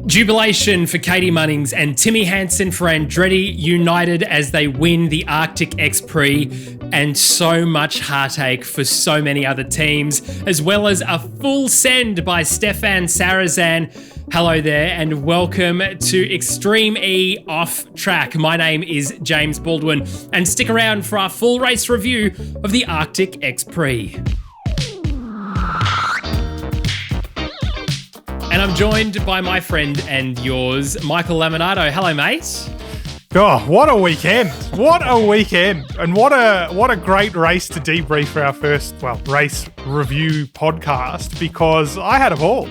Jubilation for Katie Munnings and Timmy Hansen for Andretti united as they win the Arctic X-Prix, and so much heartache for so many other teams, as well as a full send by Stefan Sarazan. Hello there and welcome to Extreme E Off Track. My name is James Baldwin, and stick around for our full race review of the Arctic X-Prix. And I'm joined by my friend and yours, Michael Laminato. Hello, mate. Oh, what a weekend. What a weekend. And what a great race to debrief for our first, race review podcast, because I had a ball.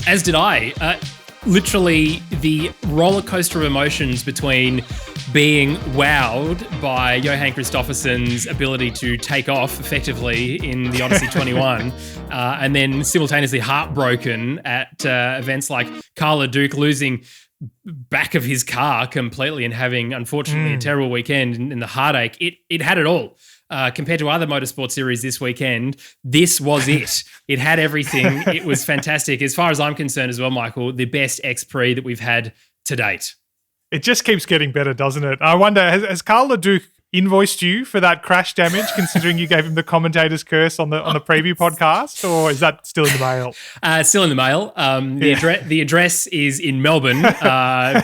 As did I. Literally the roller coaster of emotions between being wowed by Johan Kristoffersen's ability to take off effectively in the Odyssey 21, and then simultaneously heartbroken at events like Carla Duke losing back of his car completely and having, unfortunately, a terrible weekend in the heartache. It had it all. Compared to other motorsport series this weekend, this was it. It had everything. It was fantastic. As far as I'm concerned as well, Michael, the best X-Prix that we've had to date. It just keeps getting better, doesn't it? I wonder, has Carl Leduc invoiced you for that crash damage, considering you gave him the commentator's curse on the preview podcast, or is that still in the mail? Still in the mail. The address is in Melbourne,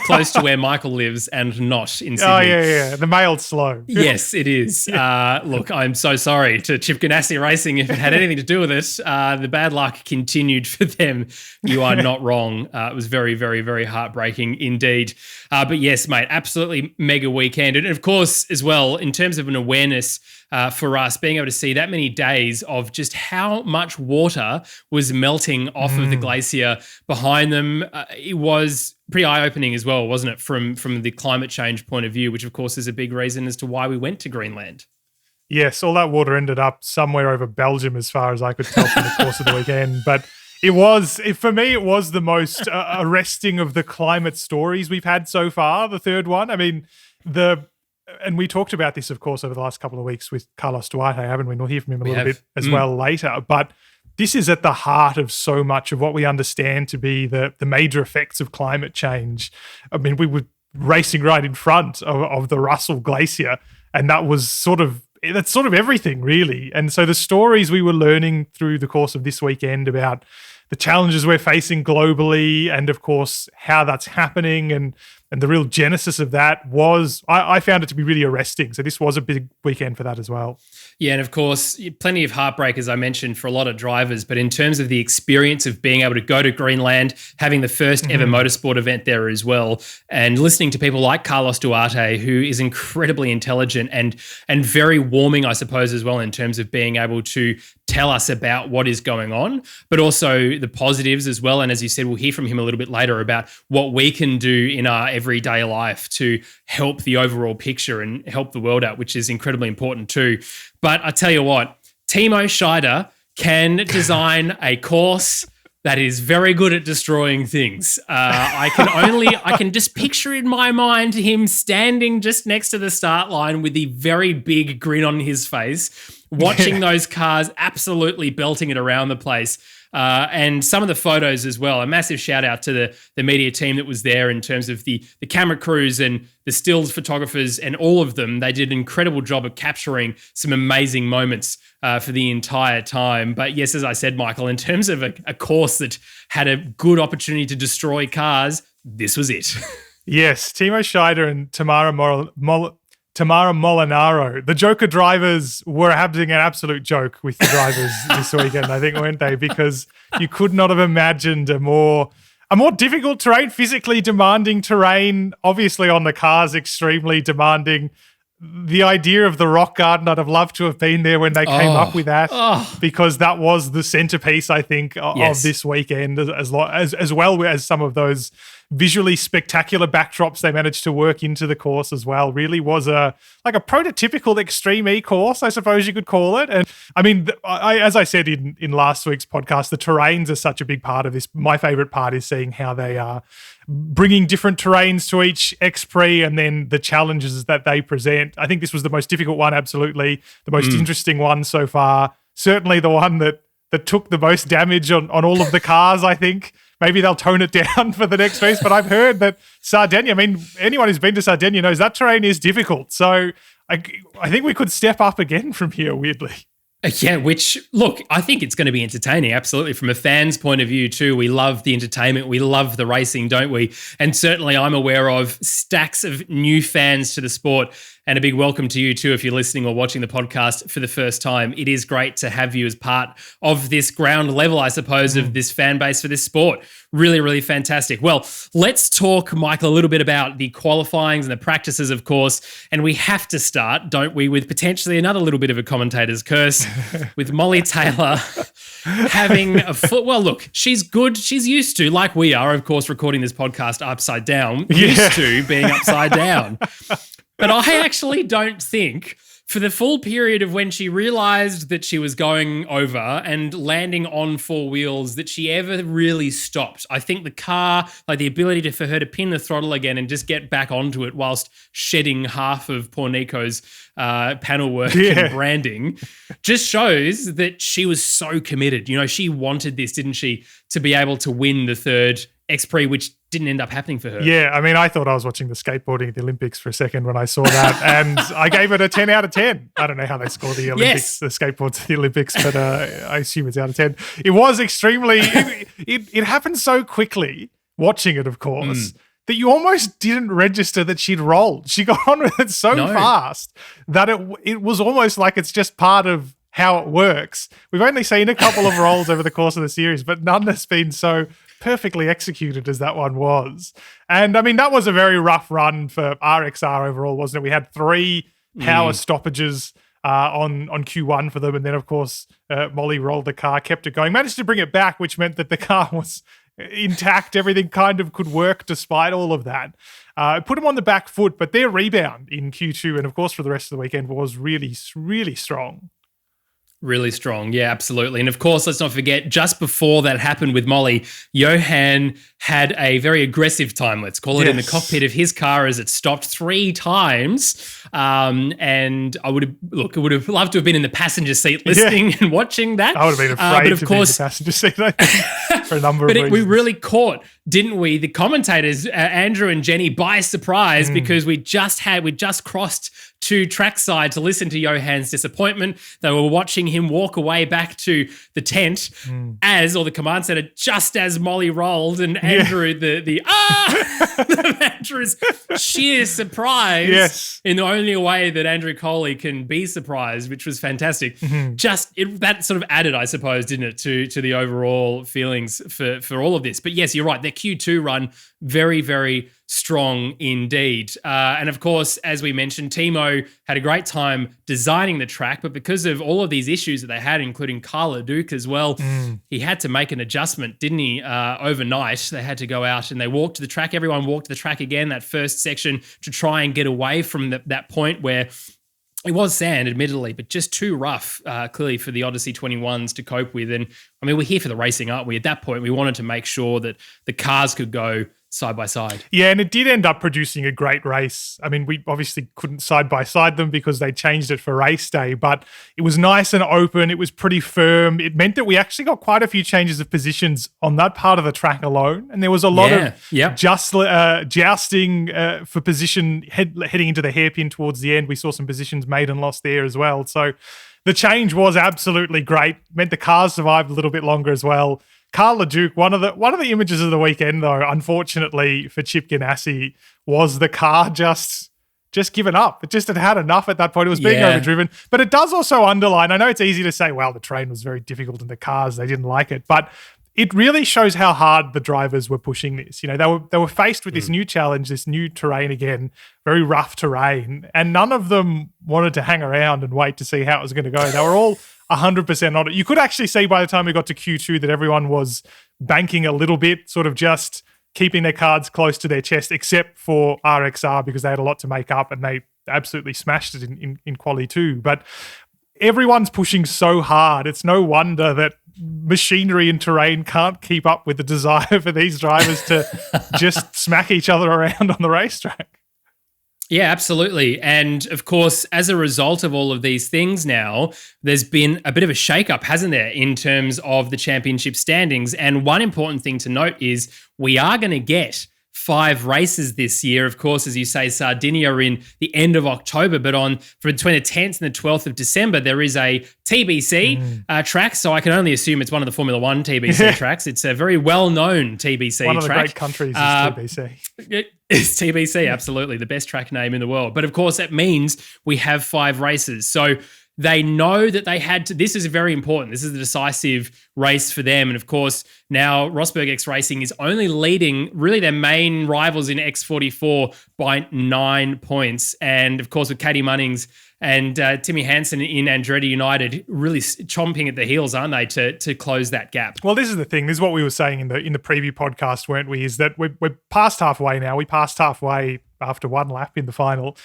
close to where Michael lives, and not in Sydney. Oh, yeah. The mail's slow. Yes, it is. Look, I'm so sorry to Chip Ganassi Racing if it had anything to do with it. The bad luck continued for them. You are not wrong. It was very, very, very heartbreaking indeed. But yes, mate, absolutely mega weekend. And of course, as well, in terms of an awareness for us, being able to see that many days of just how much water was melting off of the glacier behind them, it was pretty eye-opening as well, wasn't it, from the climate change point of view, which of course is a big reason as to why we went to Greenland. Yes, all that water ended up somewhere over Belgium as far as I could tell from the course of the weekend. But for me, it was the most arresting of the climate stories we've had so far, the third one. I mean, and we talked about this, of course, over the last couple of weeks with Carlos Duarte, haven't we? We'll hear from him a little bit as well later. But this is at the heart of so much of what we understand to be the major effects of climate change. I mean, we were racing right in front of the Russell Glacier, and that's sort of everything, really. And so the stories we were learning through the course of this weekend about the challenges we're facing globally, and of course how that's happening, and the real genesis of that was, I found it to be really arresting. So this was a big weekend for that as well. Yeah, and of course, plenty of heartbreak, as I mentioned, for a lot of drivers. But in terms of the experience of being able to go to Greenland, having the first ever motorsport event there as well, and listening to people like Carlos Duarte, who is incredibly intelligent and very warming, I suppose, as well, in terms of being able to tell us about what is going on, but also the positives as well. And as you said, we'll hear from him a little bit later about what we can do in our everyday life to help the overall picture and help the world out, which is incredibly important too. But I tell you what, Timo Scheider can design a course that is very good at destroying things. I can just picture in my mind him standing just next to the start line with the very big grin on his face, watching those cars absolutely belting it around the place. And some of the photos as well. A massive shout out to the media team that was there in terms of the camera crews and the stills photographers and all of them. They did an incredible job of capturing some amazing moments for the entire time. But yes, as I said, Michael, in terms of a course that had a good opportunity to destroy cars, this was it. Yes, Timo Scheider and Tamara Molinaro. The Joker drivers were having an absolute joke with the drivers this weekend, I think, weren't they? Because you could not have imagined a more difficult terrain, physically demanding terrain, obviously on the cars, extremely demanding. The idea of the rock garden, I'd have loved to have been there when they came up with that, because that was the centerpiece, I think, of this weekend, as well as some of those visually spectacular backdrops they managed to work into the course as well. Really was a prototypical Extreme E course, I suppose you could call it. And I mean, as I said in last week's podcast, the terrains are such a big part of this. My favorite part is seeing how they are bringing different terrains to each X-Prix and then the challenges that they present. I think this was the most difficult one, absolutely. The most interesting one so far. Certainly the one that took the most damage on all of the cars, I think. maybe they'll tone it down for the next race. But I've heard that Sardinia, I mean, anyone who's been to Sardinia knows that terrain is difficult. So I think we could step up again from here, weirdly. Yeah, which, look, I think it's going to be entertaining, absolutely. From a fan's point of view too, we love the entertainment, we love the racing, don't we? And certainly I'm aware of stacks of new fans to the sport, and a big welcome to you too if you're listening or watching the podcast for the first time. It is great to have you as part of this ground level, I suppose, of this fan base for this sport. Really, really fantastic. Well, let's talk, Michael, a little bit about the qualifyings and the practices, of course. And we have to start, don't we, with potentially another little bit of a commentator's curse with Molly Taylor having a foot. Well, look, she's good. She's used to, like we are, of course, recording this podcast upside down, used to being upside down. But I actually don't think for the full period of when she realized that she was going over and landing on four wheels that she ever really stopped. I think the car, like the ability for her to pin the throttle again and just get back onto it whilst shedding half of poor Nico's panel work and branding, just shows that she was so committed. You know, she wanted this, didn't she, to be able to win the third X-Prix, which didn't end up happening for her. Yeah, I mean, I thought I was watching the skateboarding at the Olympics for a second when I saw that, and I gave it a 10 out of 10. I don't know how they score the Olympics, the skateboards at the Olympics, but I assume it's out of 10. It was extremely, it happened so quickly, watching it, of course, that you almost didn't register that she'd rolled. She got on with it so fast that it was almost like it's just part of how it works. We've only seen a couple of rolls over the course of the series, but none that's been so perfectly executed as that one was. And I mean, that was a very rough run for RXR overall, wasn't it? We had 3 power stoppages on Q1 for them. And then, of course, Molly rolled the car, kept it going, managed to bring it back, which meant that the car was intact. Everything kind of could work despite all of that. Put them on the back foot, but their rebound in Q2 and, of course, for the rest of the weekend was really, really strong. Really strong. Yeah, absolutely. And of course, let's not forget, just before that happened with Molly, Johan had a very aggressive time, let's call it, in the cockpit of his car as it stopped 3 times. And I would have loved to have been in the passenger seat listening and watching that. I would have been afraid to be in the passenger seat, I think, for a number of reasons. We really caught, didn't we, the commentators, Andrew and Jenny, by surprise because we just crossed to trackside to listen to Johan's disappointment. They were watching him walk away back to the tent the command center, just as Molly rolled, and Andrew, Andrew's sheer surprise in the only way that Andrew Coley can be surprised, which was fantastic. That sort of added, I suppose, didn't it, to the overall feelings for all of this. But yes, you're right. Their Q2 run, very, very strong indeed. And of course, as we mentioned, Timo had a great time designing the track, but because of all of these issues that they had, including Carl Leduc as well, he had to make an adjustment, didn't he, overnight. They had to go out and they walked to the track. Everyone walked to the track again, that first section, to try and get away from that point where it was sand, admittedly, but just too rough, clearly, for the Odyssey 21s to cope with. And I mean, we're here for the racing, aren't we? At that point, we wanted to make sure that the cars could go side by side. Yeah, and it did end up producing a great race. I mean, we obviously couldn't side by side them because they changed it for race day, but it was nice and open. It was pretty firm. It meant that we actually got quite a few changes of positions on that part of the track alone, and there was a lot of jousting for position heading into the hairpin towards the end. We saw some positions made and lost there as well. So the change was absolutely great. Meant the cars survived a little bit longer as well. Carl Leduc, one of the images of the weekend, though, unfortunately for Chip Ganassi, was the car just given up. It just had enough at that point. It was being overdriven. But it does also underline, I know it's easy to say, well, the terrain was very difficult in the cars, they didn't like it, but it really shows how hard the drivers were pushing this. You know, they were faced with this new challenge, this new terrain again, very rough terrain, and none of them wanted to hang around and wait to see how it was going to go. They were all 100% on it. You could actually see by the time we got to Q2 that everyone was banking a little bit, sort of just keeping their cards close to their chest, except for RXR because they had a lot to make up and they absolutely smashed it in Quali 2. But everyone's pushing so hard. It's no wonder that machinery and terrain can't keep up with the desire for these drivers to just smack each other around on the racetrack. Yeah, absolutely. And of course, as a result of all of these things now, there's been a bit of a shakeup, hasn't there, in terms of the championship standings. And one important thing to note is we are going to get 5 races this year. Of course, as you say, Sardinia in the end of October, but for between the 10th and the 12th of December, there is a TBC track. So I can only assume it's one of the Formula One TBC tracks. It's a very well-known TBC track. One of the great countries is TBC. It's TBC, absolutely. The best track name in the world. But of course, that means we have 5 races. So they know that they had to, this is very important. This is a decisive race for them. And of course, now Rosberg X Racing is only leading really their main rivals in X44 by 9 points. And of course, with Katie Munnings and Timmy Hansen in Andretti United really chomping at the heels, aren't they, to close that gap? Well, this is the thing. This is what we were saying in the preview podcast, weren't we? Is that we're past halfway now. We passed halfway after one lap in the final.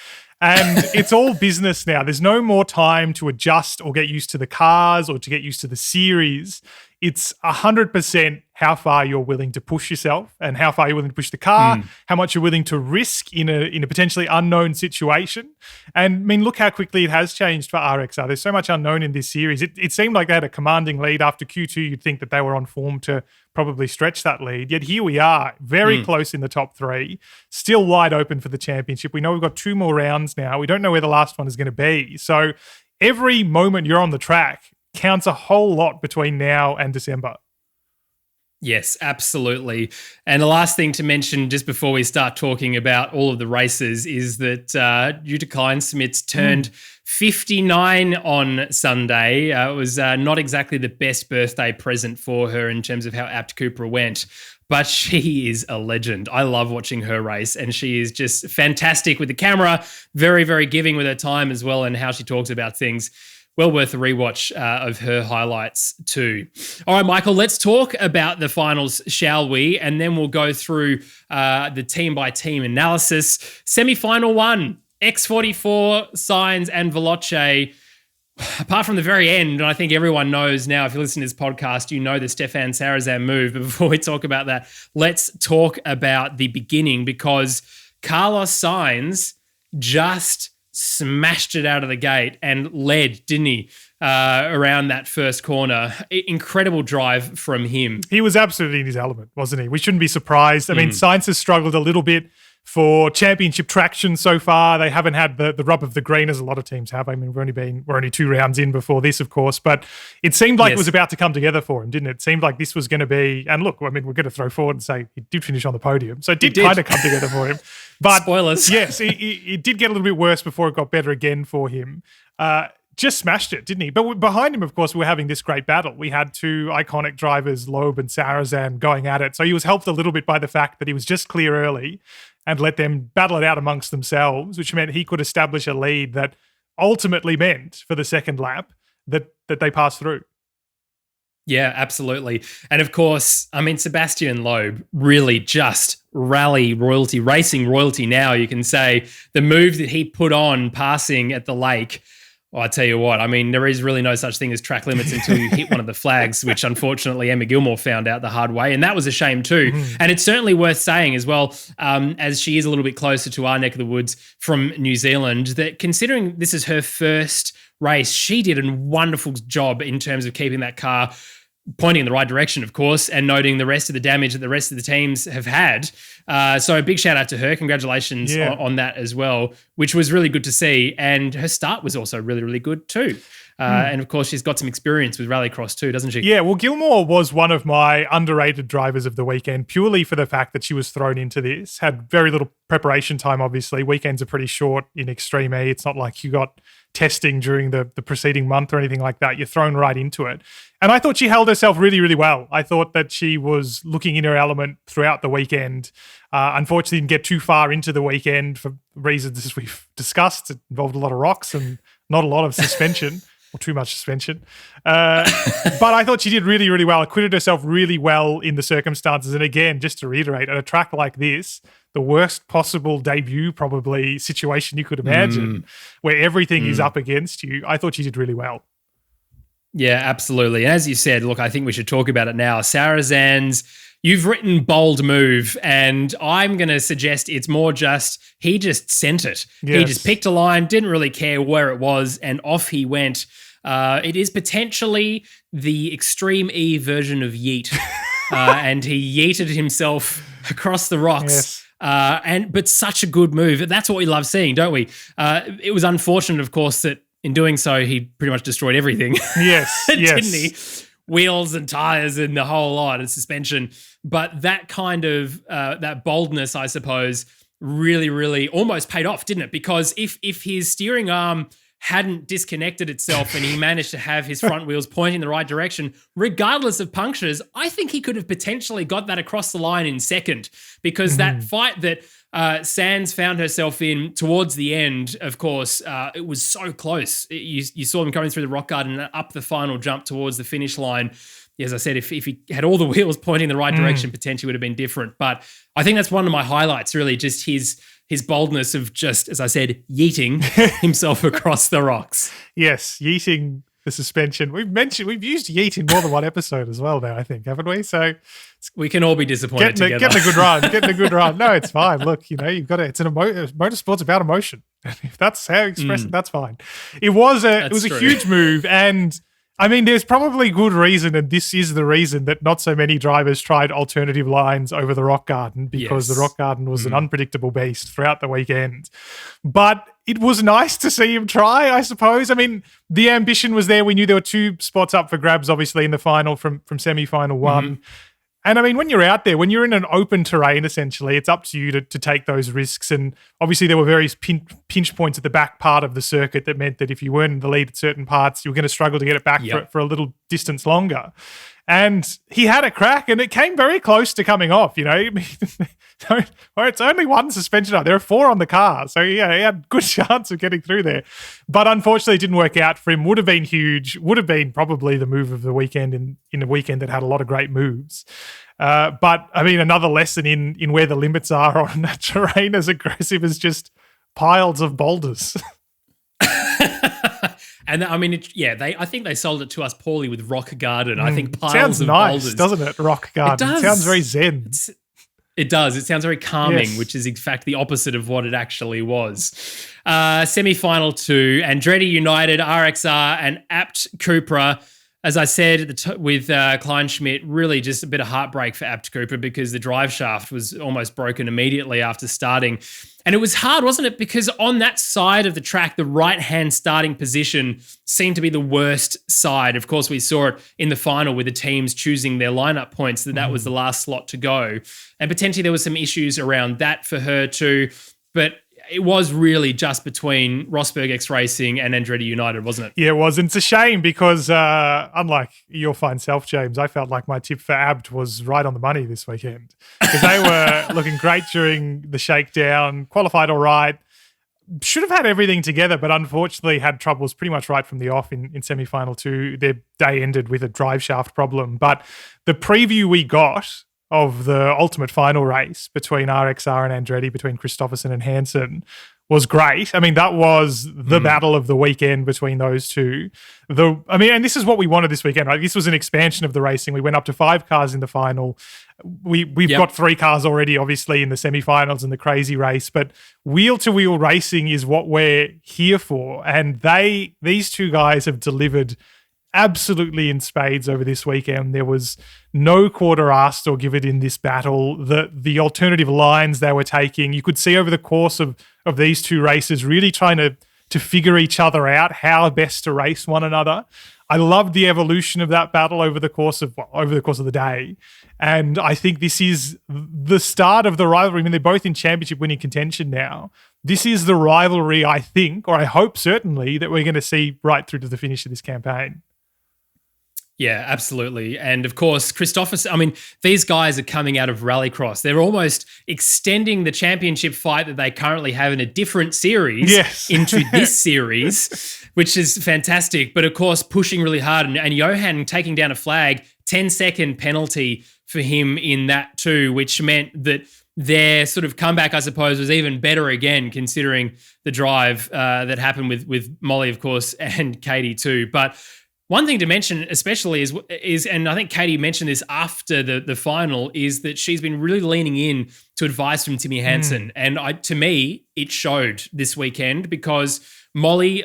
And it's all business now. There's no more time to adjust or get used to the cars or to get used to the series. It's 100% how far you're willing to push yourself and how far you're willing to push the car, how much you're willing to risk in a potentially unknown situation. And I mean, look how quickly it has changed for RXR. There's so much unknown in this series. It seemed like they had a commanding lead after Q2. You'd think that they were on form to probably stretch that lead. Yet here we are, very close in the top 3, still wide open for the championship. We know we've got 2 more rounds now. We don't know where the last one is going to be. So every moment you're on the track counts a whole lot between now and December. Yes, absolutely. And the last thing to mention just before we start talking about all of the races is that Jutta Kleinsmith turned 59 on Sunday. It was not exactly the best birthday present for her in terms of how apt Cooper went, but she is a legend. I love watching her race, and she is just fantastic with the camera, very, very giving with her time as well, and how she talks about things. Well worth a rewatch of her highlights too. All right, Michael, let's talk about the finals, shall we? And then we'll go through the team-by-team analysis. Semi-final 1, X44, Sainz and Veloce. Apart from the very end, and I think everyone knows now, if you listen to this podcast, you know the Stefan Sarazan move. But before we talk about that, let's talk about the beginning, because Carlos Sainz just smashed it out of the gate and led, didn't he, around that first corner. Incredible drive from him. He was absolutely in his element, wasn't he? We shouldn't be surprised. I mean, Sainz has struggled a little bit for championship traction so far. They haven't had the rub of the green as a lot of teams have. I mean, we're only 2 rounds in before this, of course, but it seemed like it was about to come together for him, didn't it? It seemed like this was going to be, and look, I mean, we're going to throw forward and say he did finish on the podium, so it did kind of come together for him. But spoilers. Yes, it did get a little bit worse before it got better again for him. Just smashed it, didn't he? But behind him, of course, we were having this great battle. We had 2 iconic drivers, Loeb and Sarazan, going at it. So he was helped a little bit by the fact that he was just clear early and let them battle it out amongst themselves, which meant he could establish a lead that ultimately meant for the second lap that they passed through. Yeah, absolutely. And of course, I mean, Sebastian Loeb really just rally royalty, racing royalty now, you can say. The move that he put on passing at the lake, well, I tell you what, I mean, there is really no such thing as track limits until you hit one of the flags, which unfortunately Emma Gilmore found out the hard way. And that was a shame too. And it's certainly worth saying as well, as she is a little bit closer to our neck of the woods from New Zealand, that considering this is her first race, she did a wonderful job in terms of keeping that car pointing in the right direction, of course, and noting the rest of the damage that the rest of the teams have had. So a big shout out to her. Congratulations on that as well, which was really good to see. And her start was also really, really good too. And of course, she's got some experience with rallycross too, doesn't she? Yeah, well, Gilmore was one of my underrated drivers of the weekend, purely for the fact that she was thrown into this. Had very little preparation time, obviously. Weekends are pretty short in Extreme E. It's not like you got testing during the preceding month or anything like that. You're thrown right into it. And I thought she held herself really, really well. I thought that she was looking in her element throughout the weekend. Unfortunately, didn't get too far into the weekend for reasons as we've discussed. It involved a lot of rocks and not a lot of suspension. Or too much suspension. But I thought she did really, really well. Acquitted herself really well in the circumstances. And again, just to reiterate, at a track like this, the worst possible debut probably situation you could imagine, where everything is up against you, I thought she did really well. Yeah, absolutely. And as you said, look, I think we should talk about it now. Sarazan's You've written bold move, and I'm going to suggest it's more just he just sent it. Yes. He just picked a line, didn't really care where it was, and off he went. It is potentially the Extreme E version of Yeet, and he yeeted himself across the rocks. Yes. But such a good move. That's what we love seeing, don't we? It was unfortunate, of course, that in doing so, he pretty much destroyed everything. Yes, didn't he? Wheels and tires and the whole lot and suspension. But that kind of that boldness, I suppose, really, really almost paid off, didn't it? Because if his steering arm hadn't disconnected itself and he managed to have his front wheels pointing in the right direction, regardless of punctures, I think he could have potentially got that across the line in second, because that fight that Sands found herself in towards the end, of course, it was so close. You saw him coming through the rock garden and up the final jump towards the finish line. As I said, if he had all the wheels pointing in the right direction, potentially would have been different. But I think that's one of my highlights, really, just his boldness of just, as I said, yeeting himself across the rocks. Yes, yeeting the suspension. We've used yeet in more than one episode as well now, I think, haven't we? So we can all be disappointed together. Getting a good run. No, it's fine. Look, you've got to, it's motorsport's about emotion. If that's how you express it, that's fine. It was a huge move, and I mean, there's probably good reason, and this is the reason that not so many drivers tried alternative lines over the rock garden, because the rock garden was an unpredictable beast throughout the weekend. But it was nice to see him try, I suppose. I mean, the ambition was there. We knew there were 2 spots up for grabs, obviously, in the final from semi-final 1. And I mean, when you're out there, when you're in an open terrain, essentially, it's up to you to take those risks. And obviously there were various pinch points at the back part of the circuit that meant that if you weren't in the lead at certain parts, you were going to struggle to get it back for a little distance longer. And he had a crack, and it came very close to coming off, I mean, it's only 1 suspension up. There are 4 on the car. So, he had good chance of getting through there. But unfortunately, it didn't work out for him. Would have been huge. Would have been probably the move of the weekend in a weekend that had a lot of great moves. But, I mean, another lesson in where the limits are on that terrain as aggressive as just piles of boulders. And I mean, I think they sold it to us poorly with Rock Garden. I think piles of nice, boulders. Doesn't it? Rock Garden. It sounds very zen. It does. It sounds very calming, which is in fact the opposite of what it actually was. Semi-final 2, Andretti United, RXR, and Abt Cupra. As I said with Kleinschmidt, really just a bit of heartbreak for Abt Cupra, because the drive shaft was almost broken immediately after starting. And it was hard, wasn't it? Because on that side of the track, the right-hand starting position seemed to be the worst side. Of course, we saw it in the final with the teams choosing their lineup points, that was the last slot to go. And potentially there were some issues around that for her too. But it was really just between Rosberg X Racing and Andretti United, wasn't it? Yeah, it was. And it's a shame because unlike your fine self, James, I felt like my tip for Abt was right on the money this weekend, because they were looking great during the shakedown, qualified all right, should have had everything together, but unfortunately had troubles pretty much right from the off in semi-final 2. Their day ended with a drive shaft problem. But the preview we got of the ultimate final race between RXR and Andretti, between Christopherson and Hansen, was great. I mean, that was the battle of the weekend between those two. And this is what we wanted this weekend, right? This was an expansion of the racing. We went up to 5 cars in the final. We've got 3 cars already, obviously, in the semifinals and the crazy race. But wheel-to-wheel racing is what we're here for. And these 2 guys have delivered absolutely in spades over this weekend. There was no quarter asked or given in this battle. The alternative lines they were taking, you could see over the course of these 2 races really trying to figure each other out, how best to race one another. I loved the evolution of that battle over the course of the day. And I think this is the start of the rivalry. I mean, they're both in championship winning contention now. This is the rivalry, I think, or I hope certainly, that we're going to see right through to the finish of this campaign. Yeah, absolutely. And of course, Christopherson, I mean, these guys are coming out of Rallycross. They're almost extending the championship fight that they currently have in a different series into this series, which is fantastic. But of course, pushing really hard. And Johan taking down a flag, 10-second penalty for him in that too, which meant that their sort of comeback, I suppose, was even better again, considering the drive that happened with Molly, of course, and Katie too. But One thing to mention, especially, is, and I think Katie mentioned this after the final, is that she's been really leaning in to advice from Timmy Hansen, and to me, it showed this weekend because Molly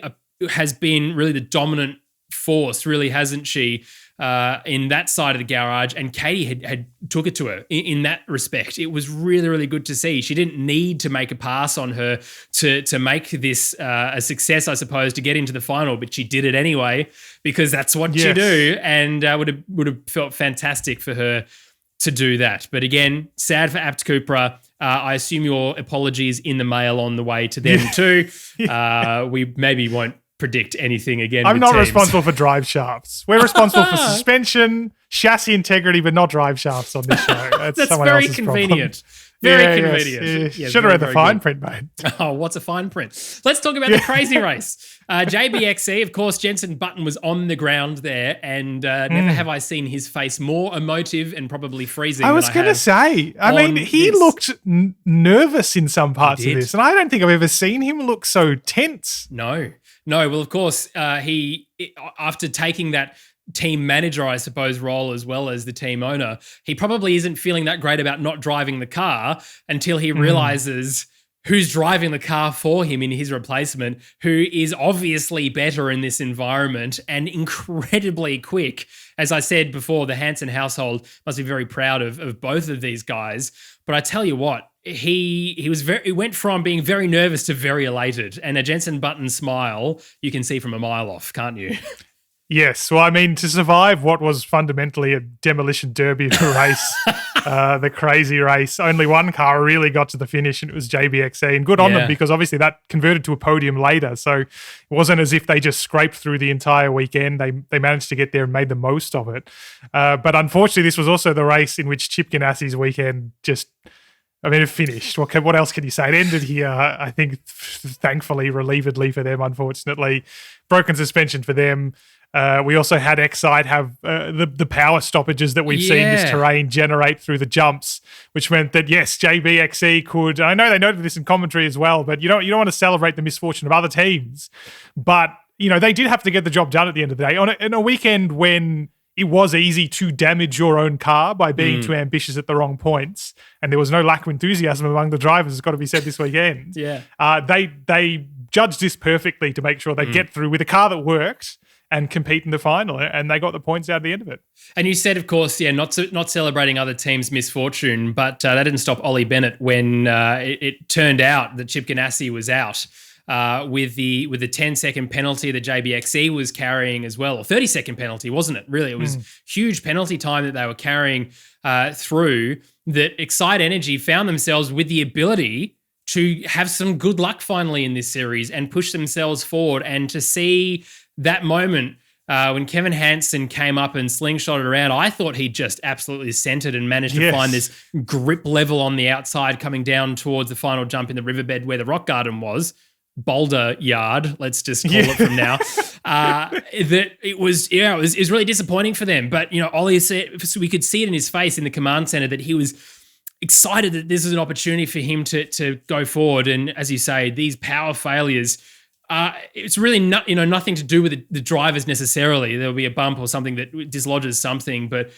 has been really the dominant force, really, hasn't she? In that side of the garage, and Katie had took it to her in that respect. It was really, really good to see. She didn't need to make a pass on her to make this a success, I suppose, to get into the final, but she did it anyway because that's what you do, and would have felt fantastic for her to do that. But again, sad for Abt Cupra. I assume your apologies in the mail on the way to them too. We maybe won't predict anything again. I'm not teams. responsible for drive shafts. We're responsible for suspension, chassis integrity, but not drive shafts on this show. That's very convenient. Very convenient. Yes. Should have read the fine print, mate. Oh, what's a fine print? Let's talk about the crazy race. JBXE, of course, Jenson Button was on the ground there, and never have I seen his face more emotive and probably freezing. I was going to say, I mean, he looked nervous in some parts of this, and I don't think I've ever seen him look so tense. No. Well, of course, he after taking that team manager, I suppose, role as well as the team owner, he probably isn't feeling that great about not driving the car until he realizes who's driving the car for him in his replacement, who is obviously better in this environment and incredibly quick. As I said before, the Hansen household must be very proud of both of these guys. But I tell you what, he went from being very nervous to very elated, and a Jenson Button smile you can see from a mile off, can't you? Yes. Well, I mean, to survive what was fundamentally a demolition derby of a race, the crazy race, only one car really got to the finish, and it was JBXE. And good on them, because obviously that converted to a podium later. So it wasn't as if they just scraped through the entire weekend. They managed to get there and made the most of it. But unfortunately, this was also the race in which Chip Ganassi's weekend it finished. What else can you say? It ended here, I think, thankfully, relievedly for them, unfortunately. Broken suspension for them. We also had Excite have the power stoppages that we've seen this terrain generate through the jumps, which meant that, yes, JBXE could... I know they noted this in commentary as well, but you don't want to celebrate the misfortune of other teams. But, they did have to get the job done at the end of the day. On a weekend when it was easy to damage your own car by being too ambitious at the wrong points, and there was no lack of enthusiasm among the drivers, it's got to be said this weekend. They judged this perfectly to make sure they get through with a car that worked and compete in the final, and they got the points out at the end of it. And you said, of course, not celebrating other teams' misfortune, but that didn't stop Ollie Bennett when it turned out that Chip Ganassi was out. With the 10-second penalty that JBXE was carrying as well, or 30-second penalty, wasn't it? Really, it was huge penalty time that they were carrying through, that Excite Energy found themselves with the ability to have some good luck finally in this series and push themselves forward. And to see that moment when Kevin Hansen came up and slingshotted around, I thought he just absolutely centered and managed to find this grip level on the outside coming down towards the final jump in the riverbed where the rock garden was. Boulder Yard, let's just call it from now. That it was really disappointing for them. But Ollie said, so we could see it in his face in the command center, that he was excited that this is an opportunity for him to go forward. And as you say, these power failures, it's really not nothing to do with the drivers necessarily. There'll be a bump or something that dislodges something, but.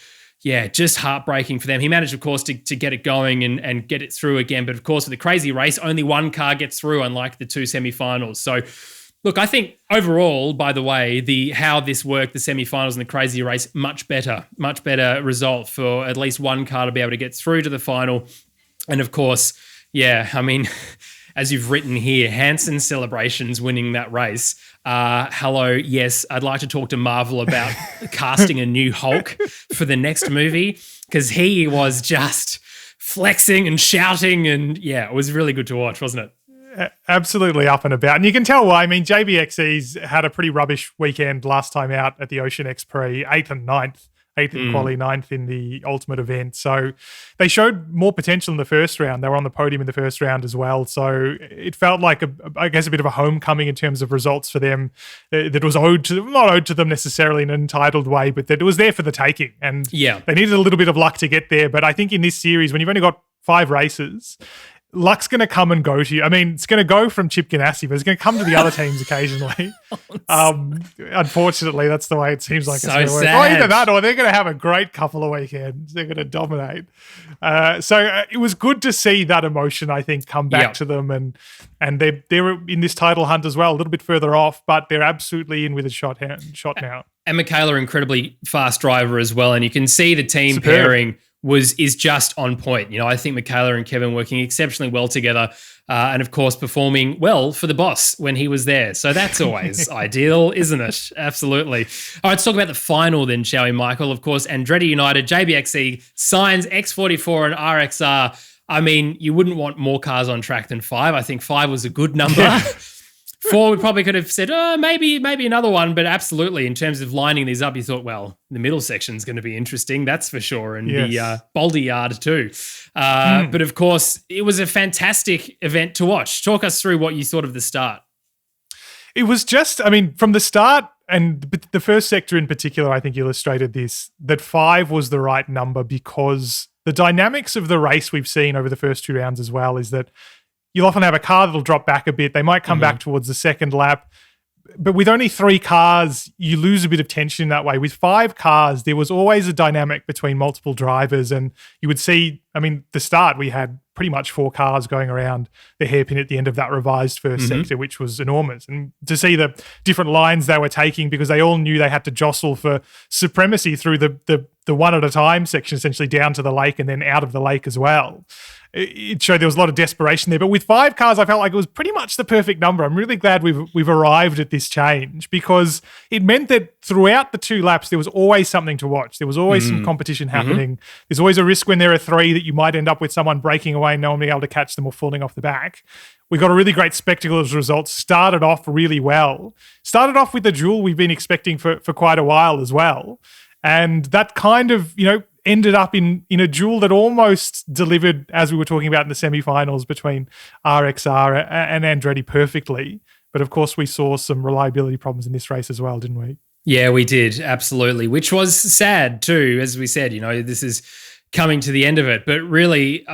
Yeah, just heartbreaking for them. He managed, of course, to get it going and get it through again. But, of course, with the crazy race, only one car gets through, unlike the two semifinals. So, look, I think overall, by the way, how this worked, the semifinals and the crazy race, much better result for at least one car to be able to get through to the final. And, of course, as you've written here, Hansen celebrations winning that race. Hello, yes, I'd like to talk to Marvel about casting a new Hulk for the next movie, because he was just flexing and shouting, and it was really good to watch, wasn't it? Absolutely up and about. And you can tell why. I mean, JBXE's had a pretty rubbish weekend last time out at the Ocean X-Prix, 8th and 9th. 8th in quali, 9th in the ultimate event. So they showed more potential in the first round. They were on the podium in the first round as well. So it felt like, a bit of a homecoming in terms of results for them that was not owed to them necessarily in an entitled way, but that it was there for the taking. And they needed a little bit of luck to get there. But I think in this series, when you've only got 5 races, luck's going to come and go to you. I mean, it's going to go from Chip Ganassi, but it's going to come to the other teams occasionally. Unfortunately, that's the way it seems like it's going to work. Or either that, or they're going to have a great couple of weekends. They're going to dominate. So it was good to see that emotion, I think, come back to them, and they're in this title hunt as well, a little bit further off, but they're absolutely in with a shot now. And Michaela, incredibly fast driver as well, and you can see the team pairing is just on point. I think Michaela and Kevin working exceptionally well together, and of course performing well for the boss when he was there. So that's always ideal, isn't it? Absolutely. All right, let's talk about the final then, shall we, Michael? Of course, Andretti United, JBXE signs X44 and RXR. I mean, you wouldn't want more cars on track than 5. I think 5 was a good number. 4, we probably could have said, maybe another one, but absolutely, in terms of lining these up, you thought, well, the middle section is going to be interesting, that's for sure, and the Baldy Yard too. But of course, it was a fantastic event to watch. Talk us through what you thought of the start. It was just, I mean, from the start, and the first sector in particular, I think illustrated this, that 5 was the right number because the dynamics of the race we've seen over the first 2 rounds as well is that you'll often have a car that'll drop back a bit. They might come back towards the second lap. But with only 3 cars, you lose a bit of tension that way. With 5 cars, there was always a dynamic between multiple drivers. And you would see, I mean, the start, we had pretty much 4 cars going around the hairpin at the end of that revised first sector, which was enormous. And to see the different lines they were taking, because they all knew they had to jostle for supremacy through the one at a time section, essentially down to the lake and then out of the lake as well. It showed there was a lot of desperation there. But with 5 cars, I felt like it was pretty much the perfect number. I'm really glad we've arrived at this change because it meant that throughout the 2 laps, there was always something to watch. There was always some competition happening. There's always a risk when there are 3 that you might end up with someone breaking away and no one being able to catch them or falling off the back. We got a really great spectacle as a result. Started off really well. Started off with the duel we've been expecting for quite a while as well. And that kind of, ended up in a duel that almost delivered, as we were talking about in the semifinals between RXR and Andretti perfectly. But of course, we saw some reliability problems in this race as well, didn't we? Yeah, we did. Absolutely. Which was sad too, as we said, this is coming to the end of it. But really,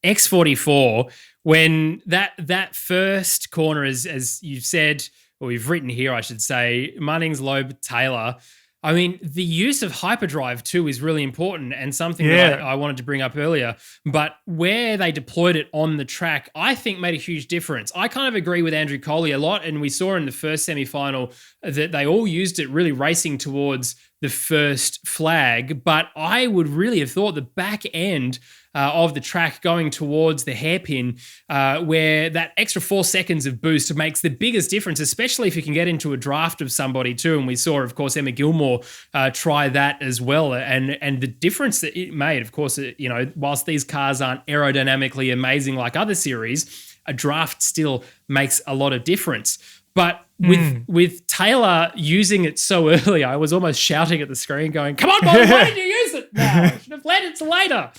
X44, when that first corner, as you've said, or you've written here, I should say, Munnings, Loeb, Taylor, I mean, the use of hyperdrive too is really important and something that I wanted to bring up earlier. But where they deployed it on the track, I think made a huge difference. I kind of agree with Andrew Coley a lot, and we saw in the first semifinal that they all used it really racing towards the first flag. But I would really have thought the back end of the track going towards the hairpin, where that extra 4 seconds of boost makes the biggest difference, especially if you can get into a draft of somebody too. And we saw, of course, Emma Gilmore try that as well. And the difference that it made, of course, whilst these cars aren't aerodynamically amazing like other series, a draft still makes a lot of difference. But with Taylor using it so early, I was almost shouting at the screen going, come on, Bob, why did you use it now? I should have led it to later.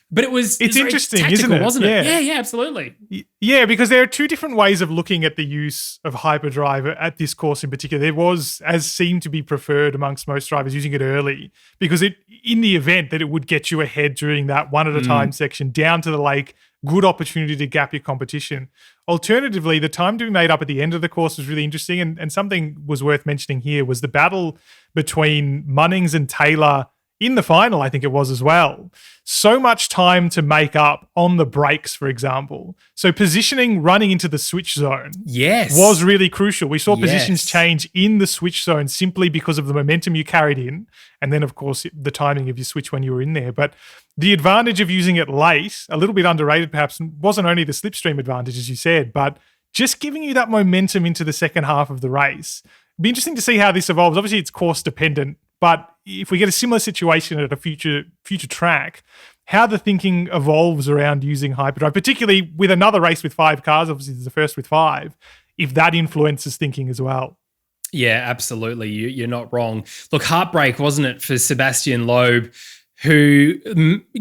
But it's interesting, tactical, isn't it? Wasn't it? Yeah, absolutely. Yeah, because there are 2 different ways of looking at the use of hyperdrive at this course in particular. There was, as seemed to be preferred amongst most drivers, using it early because in the event that it would get you ahead during that one at a time section down to the lake, good opportunity to gap your competition. Alternatively, the time to be made up at the end of the course was really interesting, and something was worth mentioning here was the battle between Munnings and Taylor in the final, I think it was as well. So much time to make up on the brakes, for example. So positioning running into the switch zone was really crucial. We saw positions change in the switch zone simply because of the momentum you carried in. And then, of course, the timing of your switch when you were in there. But the advantage of using it late, a little bit underrated perhaps, wasn't only the slipstream advantage, as you said, but just giving you that momentum into the second half of the race. It'd be interesting to see how this evolves. Obviously, it's course dependent, but if we get a similar situation at a future track, how the thinking evolves around using hyperdrive, particularly with another race with 5 cars, obviously there's the first with 5, if that influences thinking as well. Yeah, absolutely. You're not wrong. Look, heartbreak, wasn't it, for Sebastian Loeb, who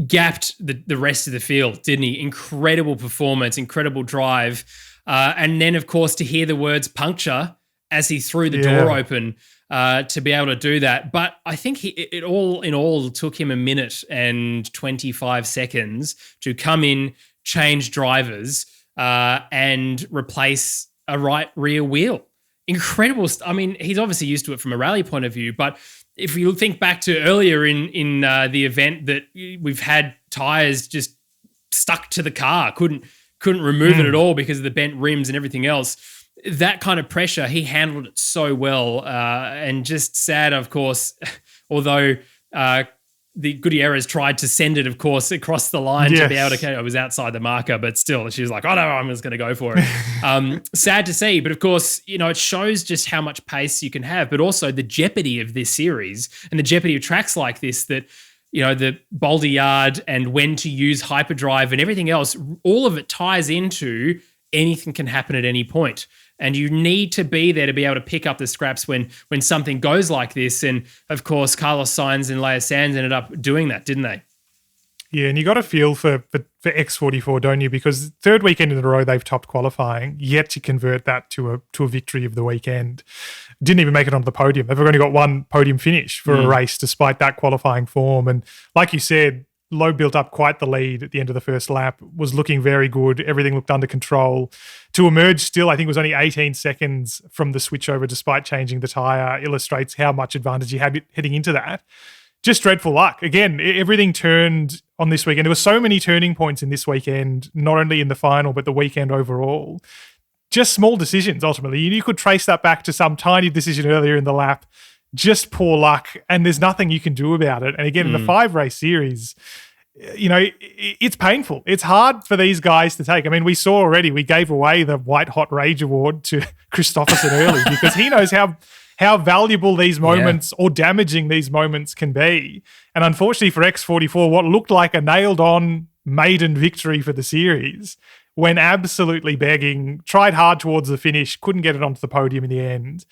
gapped the rest of the field, didn't he? Incredible performance, incredible drive. And then, of course, to hear the words puncture as he threw the door open, to be able to do that. But I think it all in all took him 1 minute and 25 seconds to come in, change drivers and replace a right rear wheel. Incredible. I mean, he's obviously used to it from a rally point of view, but if you think back to earlier in the event that we've had tires just stuck to the car, couldn't remove it at all because of the bent rims and everything else. That kind of pressure, he handled it so well, and just sad, of course, although the Gutierrez tried to send it, of course, across the line to be able to. It was outside the marker, but still, she was like, "Oh no, I'm just going to go for it." Sad to see, but of course, it shows just how much pace you can have, but also the jeopardy of this series and the jeopardy of tracks like this. That the Boulder Yard and when to use hyperdrive and everything else, all of it ties into anything can happen at any point. And you need to be there to be able to pick up the scraps when something goes like this. And of course, Carlos Sainz and Lea Sands ended up doing that, didn't they? Yeah, and you got a feel for X44, don't you? Because third weekend in a row they've topped qualifying, yet to convert that to a victory of the weekend. Didn't even make it onto the podium. They've only got one podium finish for a race despite that qualifying form. And like you said, Lowe built up quite the lead at the end of the first lap, was looking very good. Everything looked under control. To emerge still, I think it was only 18 seconds from the switchover despite changing the tyre, illustrates how much advantage he had heading into that. Just dreadful luck. Again, everything turned on this weekend. There were so many turning points in this weekend, not only in the final, but the weekend overall. Just small decisions, ultimately. You could trace that back to some tiny decision earlier in the lap. Just poor luck, and there's nothing you can do about it. And again, in the 5-race series, it's painful. It's hard for these guys to take. I mean, we saw already, we gave away the White Hot Rage Award to Christopherson early because he knows how valuable these moments or damaging these moments can be. And unfortunately for X44, what looked like a nailed-on maiden victory for the series, when absolutely begging, tried hard towards the finish, couldn't get it onto the podium in the end.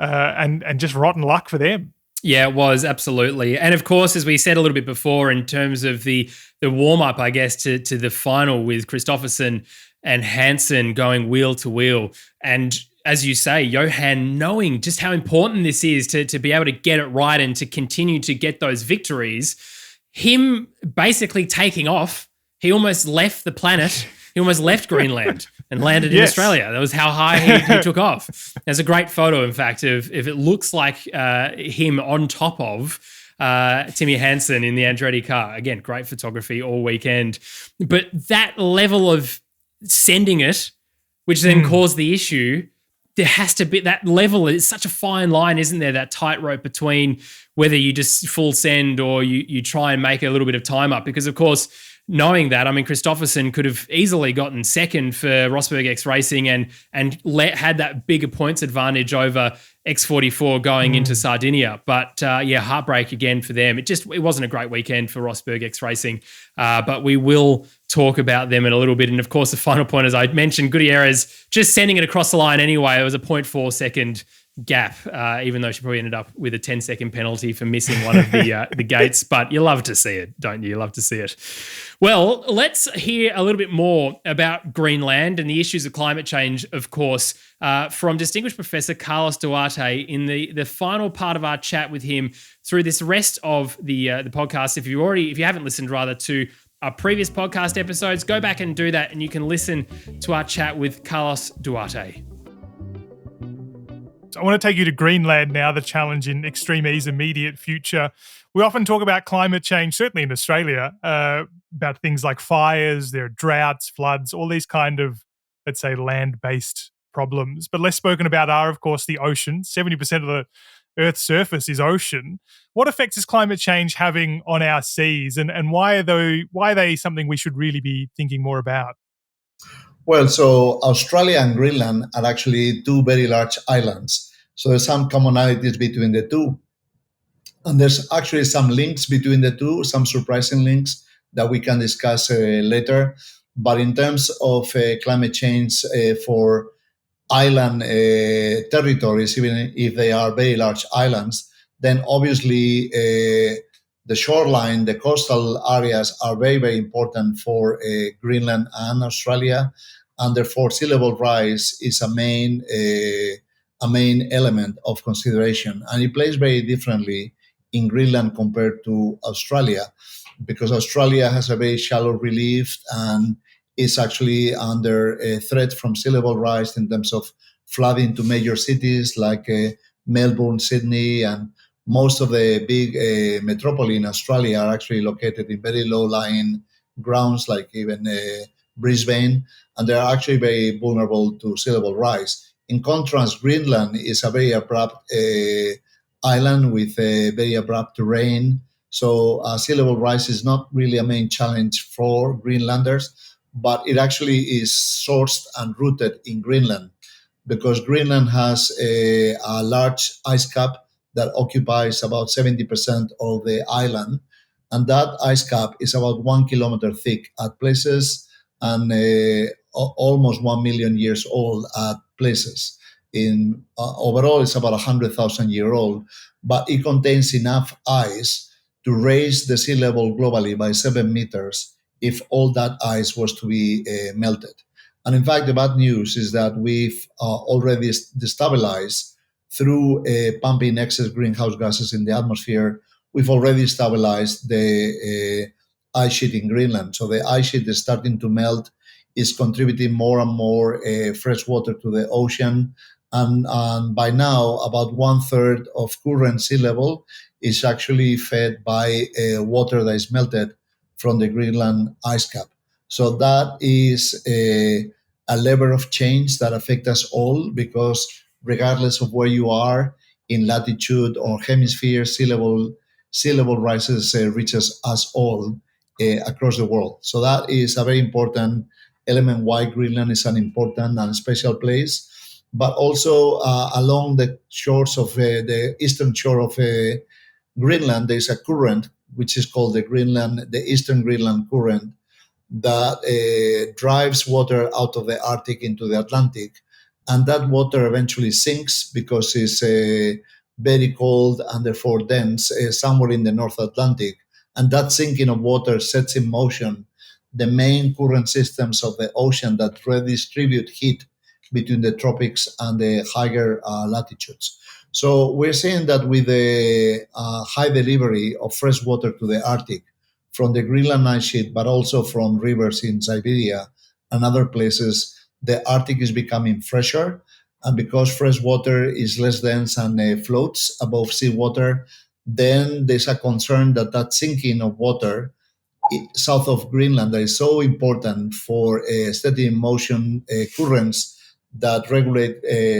And just rotten luck for them. Yeah, it was, absolutely. And of course, as we said a little bit before, in terms of the warm-up, I guess, to the final with Christopherson and Hansen going wheel to wheel. And as you say, Johan knowing just how important this is to be able to get it right and to continue to get those victories, him basically taking off, he almost left the planet. He almost left Greenland and landed in Australia. That was how high he took off. There's a great photo, in fact, of if it looks like him on top of Timmy Hansen in the Andretti car. Again, great photography all weekend. But that level of sending it, which then caused the issue, there has to be that level. It's such a fine line, isn't there? That tightrope between whether you just full send or you try and make a little bit of time up. Because, of course, knowing that, I mean, Christopherson could have easily gotten second for Rosberg X Racing and had that bigger points advantage over X44 going into Sardinia. But heartbreak again for them. It wasn't a great weekend for Rosberg X Racing, but we will talk about them in a little bit. And of course, the final point, as I mentioned, Gutierrez just sending it across the line anyway. It was a 0.4 second gap, even though she probably ended up with a 10-second penalty for missing one of the gates. But you love to see it, don't you? You love to see it. Well, let's hear a little bit more about Greenland and the issues of climate change, of course, from distinguished Professor Carlos Duarte in the final part of our chat with him through this rest of the podcast. If you haven't listened rather to our previous podcast episodes, go back and do that, and you can listen to our chat with Carlos Duarte. I want to take you to Greenland now, the challenge in Extreme E's immediate future. We often talk about climate change, certainly in Australia, about things like fires, there are droughts, floods, all these kind of, let's say, land-based problems. But less spoken about are, of course, the ocean. 70% of the Earth's surface is ocean. What effects is climate change having on our seas, and why are they something we should really be thinking more about? Well, so Australia and Greenland are actually two very large islands. So there's some commonalities between the two. And there's actually some links between the two, some surprising links that we can discuss later. But in terms of climate change for island territories, even if they are very large islands, then obviously the shoreline, the coastal areas are very, very important for Greenland and Australia. And therefore, sea level rise is a main element of consideration. And it plays very differently in Greenland compared to Australia, because Australia has a very shallow relief and is actually under a threat from sea level rise in terms of flooding to major cities like Melbourne, Sydney, and most of the big metropolis in Australia are actually located in very low-lying grounds, like even Brisbane, and they are actually very vulnerable to sea level rise. In contrast, Greenland is a very abrupt island with a very abrupt terrain. So sea level rise is not really a main challenge for Greenlanders, but it actually is sourced and rooted in Greenland because Greenland has a large ice cap that occupies about 70% of the island. And that ice cap is about 1 kilometer thick at places and almost 1 million years old at places. In overall, it's about 100,000 year old, but it contains enough ice to raise the sea level globally by 7 meters if all that ice was to be melted. And in fact, the bad news is that we've already destabilized through pumping excess greenhouse gases in the atmosphere. We've already stabilized the ice sheet in Greenland. So the ice sheet is starting to melt, is contributing more and more fresh water to the ocean. And by now, about 1/3 of current sea level is actually fed by water that is melted from the Greenland ice cap. So that is a lever of change that affects us all because regardless of where you are in latitude or hemisphere, sea level rises reaches us all across the world. So that is a very important element why Greenland is an important and special place. But also along the shores of the eastern shore of Greenland, there is a current which is called the Eastern Greenland Current that drives water out of the Arctic into the Atlantic, and that water eventually sinks because it's very cold and therefore dense somewhere in the North Atlantic, and that sinking of water sets in motion the main current systems of the ocean that redistribute heat between the tropics and the higher latitudes. So we're seeing that with the high delivery of fresh water to the Arctic from the Greenland ice sheet, but also from rivers in Siberia and other places, the Arctic is becoming fresher. And because fresh water is less dense and floats above seawater, then there's a concern that that sinking of water south of Greenland that is so important for steady in motion currents that regulate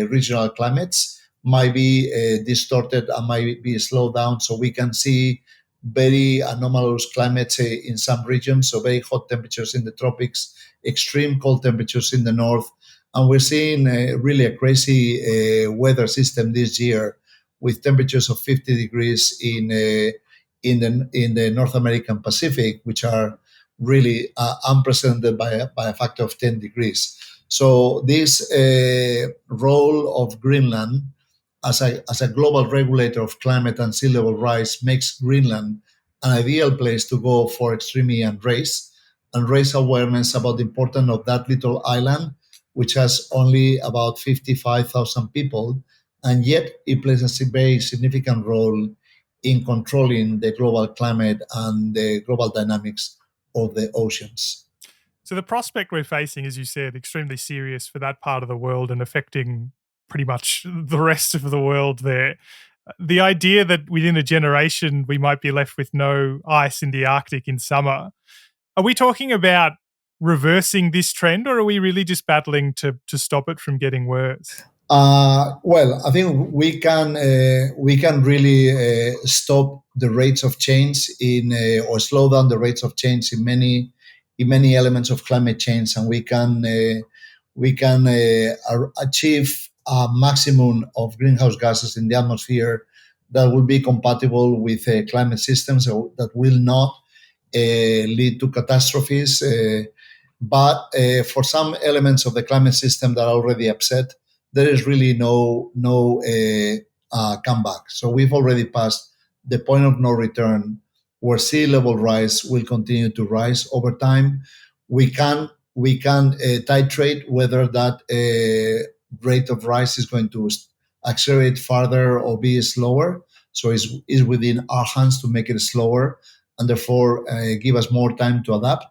regional climates might be distorted and might be slowed down. So we can see very anomalous climates in some regions, so very hot temperatures in the tropics, extreme cold temperatures in the north. And we're seeing really a crazy weather system this year with temperatures of 50 degrees in the North American Pacific, which are really unprecedented by a factor of 10 degrees. So this role of Greenland as a global regulator of climate and sea level rise makes Greenland an ideal place to go for extremely and raise awareness about the importance of that little island, which has only about 55,000 people, and yet it plays a very significant role in controlling the global climate and the global dynamics of the oceans. So the prospect we're facing, as you said, extremely serious for that part of the world and affecting pretty much the rest of the world there. The idea that within a generation we might be left with no ice in the Arctic in summer. Are we talking about reversing this trend, or are we really just battling to stop it from getting worse? Well, I think we can really stop the rates of change or slow down the rates of change in many elements of climate change, and we can achieve a maximum of greenhouse gases in the atmosphere that will be compatible with climate systems that will not lead to catastrophes. But for some elements of the climate system that are already upset, there is really no comeback. So we've already passed the point of no return where sea level rise will continue to rise over time. We can titrate whether that rate of rise is going to accelerate further or be slower. So it's within our hands to make it slower and therefore give us more time to adapt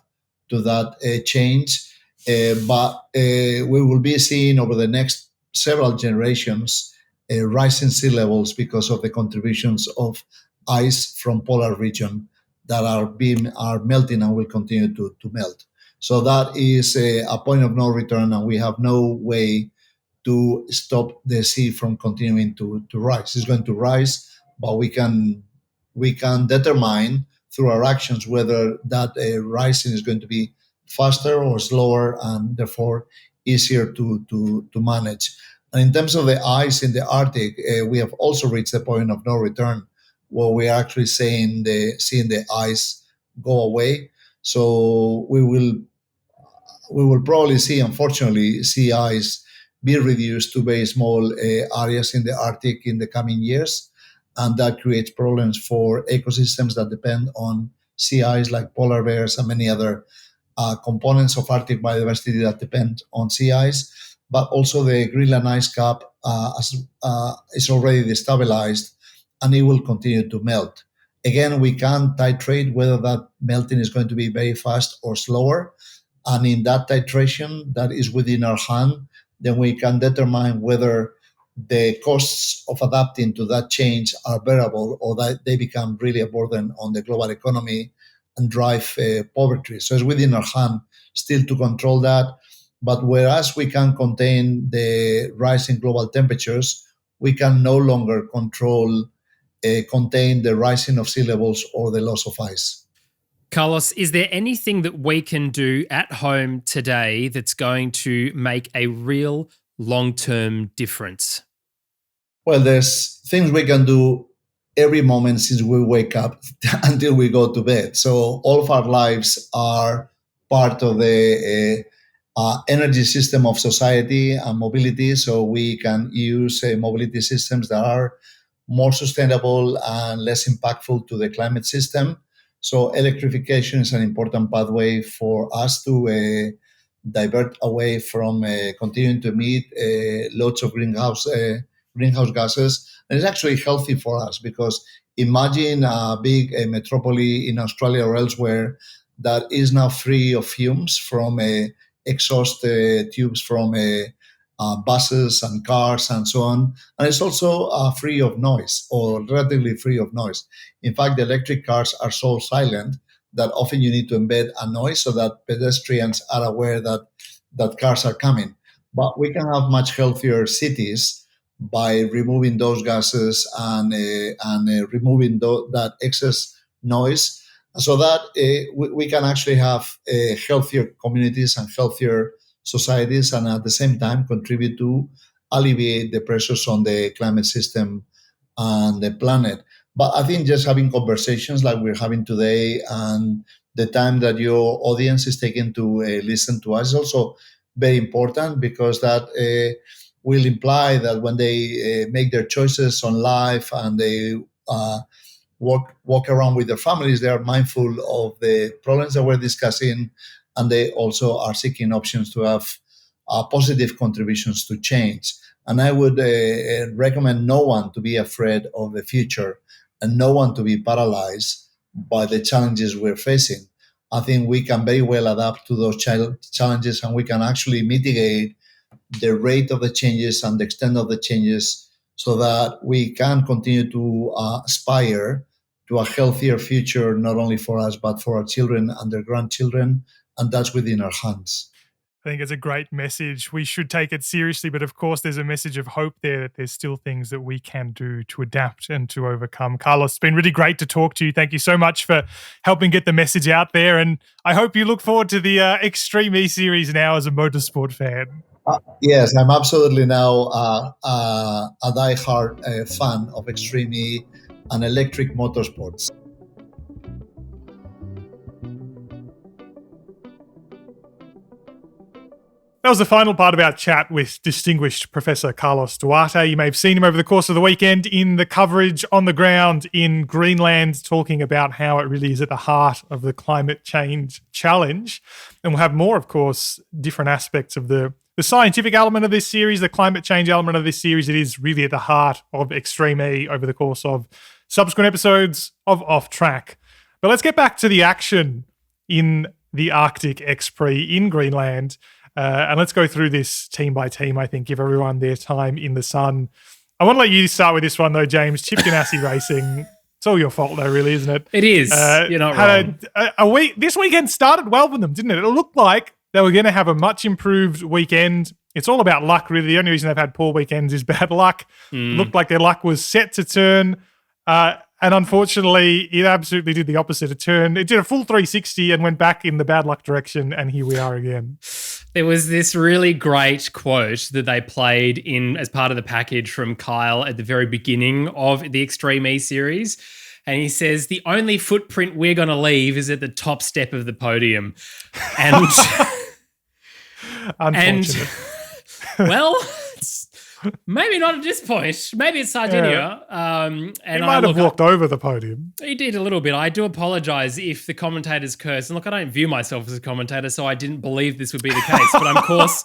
to that change. but we will be seeing over the next several generations rising sea levels because of the contributions of ice from polar region that are melting and will continue to melt. So that is a point of no return, and we have no way to stop the sea from continuing to rise. It's going to rise, but we can determine through our actions whether that rising is going to be faster or slower, and therefore easier to manage. And in terms of the ice in the Arctic, we have also reached the point of no return, where we are actually seeing the ice go away. So we will probably see, unfortunately, sea ice be reduced to very small areas in the Arctic in the coming years, and that creates problems for ecosystems that depend on sea ice, like polar bears and many other components of Arctic biodiversity that depend on sea ice. But also the Greenland ice cap is already destabilized, and it will continue to melt. Again, we can titrate whether that melting is going to be very fast or slower. And in that titration that is within our hand, then we can determine whether the costs of adapting to that change are bearable, or that they become really a burden on the global economy and drive poverty. So it's within our hand still to control that. But whereas we can contain the rise in global temperatures, we can no longer contain the rising of sea levels or the loss of ice. Carlos, is there anything that we can do at home today that's going to make a real long-term difference? Well, there's things we can do every moment since we wake up until we go to bed. So all of our lives are part of the energy system of society and mobility. So we can use mobility systems that are more sustainable and less impactful to the climate system. So electrification is an important pathway for us to divert away from continuing to emit loads of greenhouse gases. And it's actually healthy for us, because imagine a big metropolis in Australia or elsewhere that is now free of fumes from exhaust tubes from buses and cars and so on. And it's also free of noise, or relatively free of noise. In fact, the electric cars are so silent that often you need to embed a noise so that pedestrians are aware that cars are coming. But we can have much healthier cities by removing those gases and removing that excess noise, so that we can actually have healthier communities and healthier societies, and at the same time contribute to alleviate the pressures on the climate system and the planet. But I think just having conversations like we're having today, and the time that your audience is taking to listen to us, is also very important, because that will imply that when they make their choices on life and they walk around with their families, they are mindful of the problems that we're discussing, and they also are seeking options to have positive contributions to change. And I would recommend no one to be afraid of the future, and no one to be paralyzed by the challenges we're facing. I think we can very well adapt to those challenges, and we can actually mitigate the rate of the changes and the extent of the changes, so that we can continue to aspire to a healthier future, not only for us, but for our children and their grandchildren. And that's within our hands. I think it's a great message. We should take it seriously, but of course there's a message of hope there, that there's still things that we can do to adapt and to overcome. Carlos, it's been really great to talk to you. Thank you so much for helping get the message out there, and I hope you look forward to the X-Treme E-Series now as a motorsport fan. Yes, I'm absolutely now a diehard fan of X-Treme E and electric motorsports. That was the final part of our chat with distinguished Professor Carlos Duarte. You may have seen him over the course of the weekend in the coverage on the ground in Greenland, talking about how it really is at the heart of the climate change challenge. And we'll have more, of course, different aspects of the scientific element of this series, the climate change element of this series. It is really at the heart of X-Treme E over the course of subsequent episodes of Off Track. But let's get back to the action in the Arctic X-Prix in Greenland. And let's go through this team by team, I think, give everyone their time in the sun. I want to let you start with this one, though, James. Chip Ganassi Racing. It's all your fault, though, really, isn't it? It is. You're not wrong. This weekend started well for them, didn't it? It looked like they were going to have a much improved weekend. It's all about luck, really. The only reason they've had poor weekends is bad luck. Looked like their luck was set to turn. And unfortunately, it absolutely did the opposite. It did a full 360 and went back in the bad luck direction, and here we are again. There was this really great quote that they played in as part of the package from Kyle at the very beginning of the Extreme E series. And he says, the only footprint we're going to leave is at the top step of the podium. And, unfortunate. Well, maybe not at this point. Maybe it's Sardinia. He might have walked over the podium. He did a little bit. I do apologize if the commentators curse. And look, I don't view myself as a commentator, so I didn't believe this would be the case. But of course,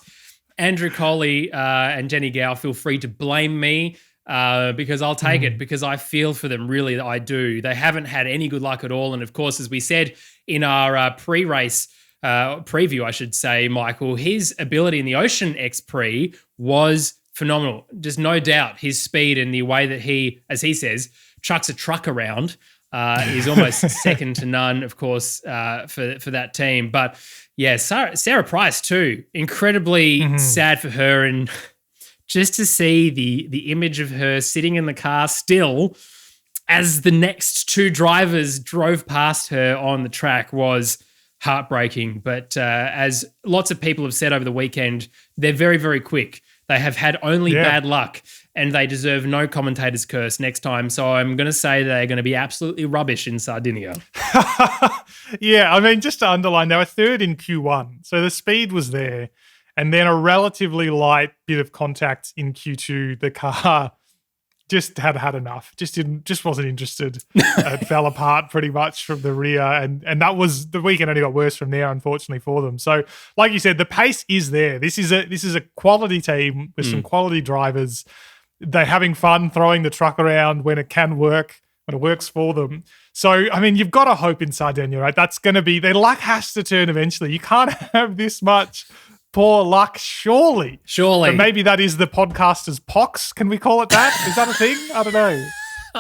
Andrew Coley and Jenny Gow feel free to blame me because I'll take it, because I feel for them. Really, I do. They haven't had any good luck at all. And of course, as we said in our pre-race preview, I should say, Michael, his ability in the Ocean X-Prix was phenomenal. Just no doubt his speed and the way that he, as he says, chucks a truck around is almost second to none, of course, for that team. But yeah, Sarah Price too, incredibly sad for her. And just to see the image of her sitting in the car still as the next two drivers drove past her on the track was heartbreaking. But as lots of people have said over the weekend, they're very, very quick. They have had only bad luck, and they deserve no commentator's curse next time. So I'm going to say they're going to be absolutely rubbish in Sardinia. Yeah, I mean, just to underline, they were third in Q1. So the speed was there. And then a relatively light bit of contact in Q2. The car just had enough. Just wasn't interested. It fell apart pretty much from the rear, and that was the weekend. Only got worse from there, unfortunately for them. So, like you said, the pace is there. This is a quality team with some quality drivers. They're having fun throwing the truck around when it can work, when it works for them. So, I mean, you've got to hope in Sardinia, right? That's going to be their luck has to turn eventually. You can't have this much poor luck, surely. But maybe that is the podcaster's pox. Can we call it that? Is that a thing? I don't know.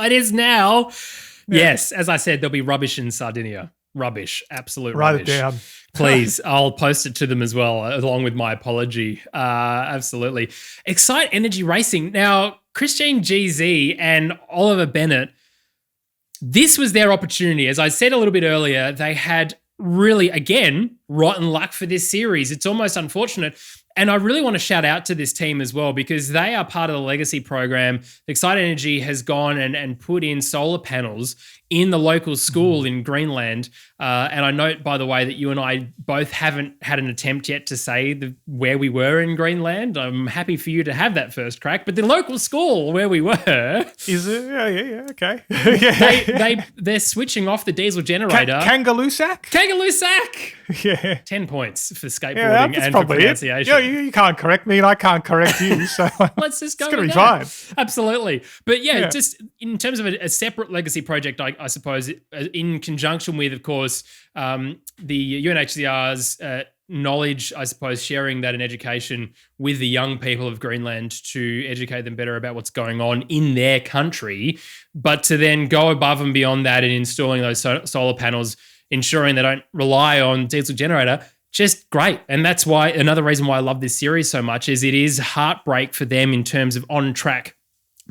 It is now. Yeah. Yes, as I said, there'll be rubbish in Sardinia. Rubbish, absolute Write rubbish. it down. Please, I'll post it to them as well, along with my apology. Absolutely. Excite Energy Racing. Now, Christine GZ and Oliver Bennett, this was their opportunity. As I said a little bit earlier, they had really, again, rotten luck for this series. It's almost unfortunate. And I really want to shout out to this team as well, because they are part of the legacy program. Excite Energy has gone and put in solar panels in the local school in Greenland. And I note, by the way, that you and I both haven't had an attempt yet to say where we were in Greenland. I'm happy for you to have that first crack. But the local school where we were... Is it? Yeah, okay. They're switching off the diesel generator. Kangaloosak? Kangaloosak! Yeah. 10 points for skateboarding and for pronunciation. Yeah, you can't correct me and I can't correct you. So let's just go it's with gonna be fine. Absolutely. But yeah, just in terms of a separate legacy project, I suppose, in conjunction with, of course, the UNHCR's knowledge, I suppose, sharing that in education with the young people of Greenland to educate them better about what's going on in their country, but to then go above and beyond that in installing those solar panels, ensuring they don't rely on diesel generator. Just great. And that's why another reason why I love this series so much is it is heartbreak for them in terms of on-track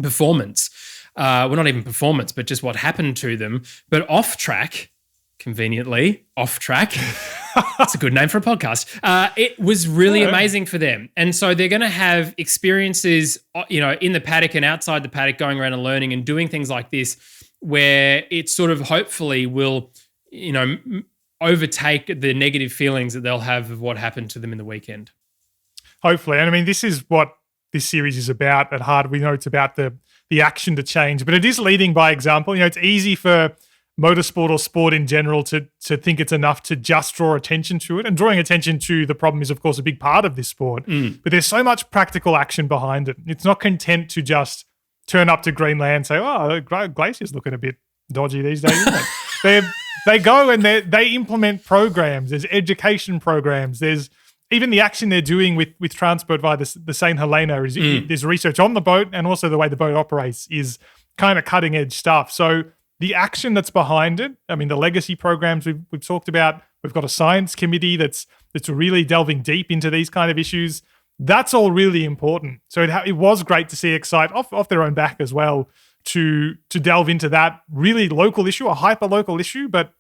performance. Well, not even performance, but just what happened to them. But off-track, conveniently, off-track, that's a good name for a podcast. It was really amazing for them. And so they're going to have experiences, in the paddock and outside the paddock, going around and learning and doing things like this, where it sort of hopefully will, overtake the negative feelings that they'll have of what happened to them in the weekend. Hopefully. And I mean, this is what this series is about at heart. We know it's about the action to change, but it is leading by example. It's easy for motorsport or sport in general to think it's enough to just draw attention to it. And drawing attention to the problem is, of course, a big part of this sport. But there's so much practical action behind it. It's not content to just turn up to Greenland and say, oh, the glacier's looking a bit dodgy these days, isn't it? They go and they implement programs. There's education programs. There's even the action they're doing with transport via the St. Helena is there's research on the boat, and also the way the boat operates is kind of cutting edge stuff. So the action that's behind it, I mean, the legacy programs we've talked about, we've got a science committee that's really delving deep into these kind of issues. That's all really important. So it was great to see Excite off their own back as well to delve into that really local issue, a hyper local issue, but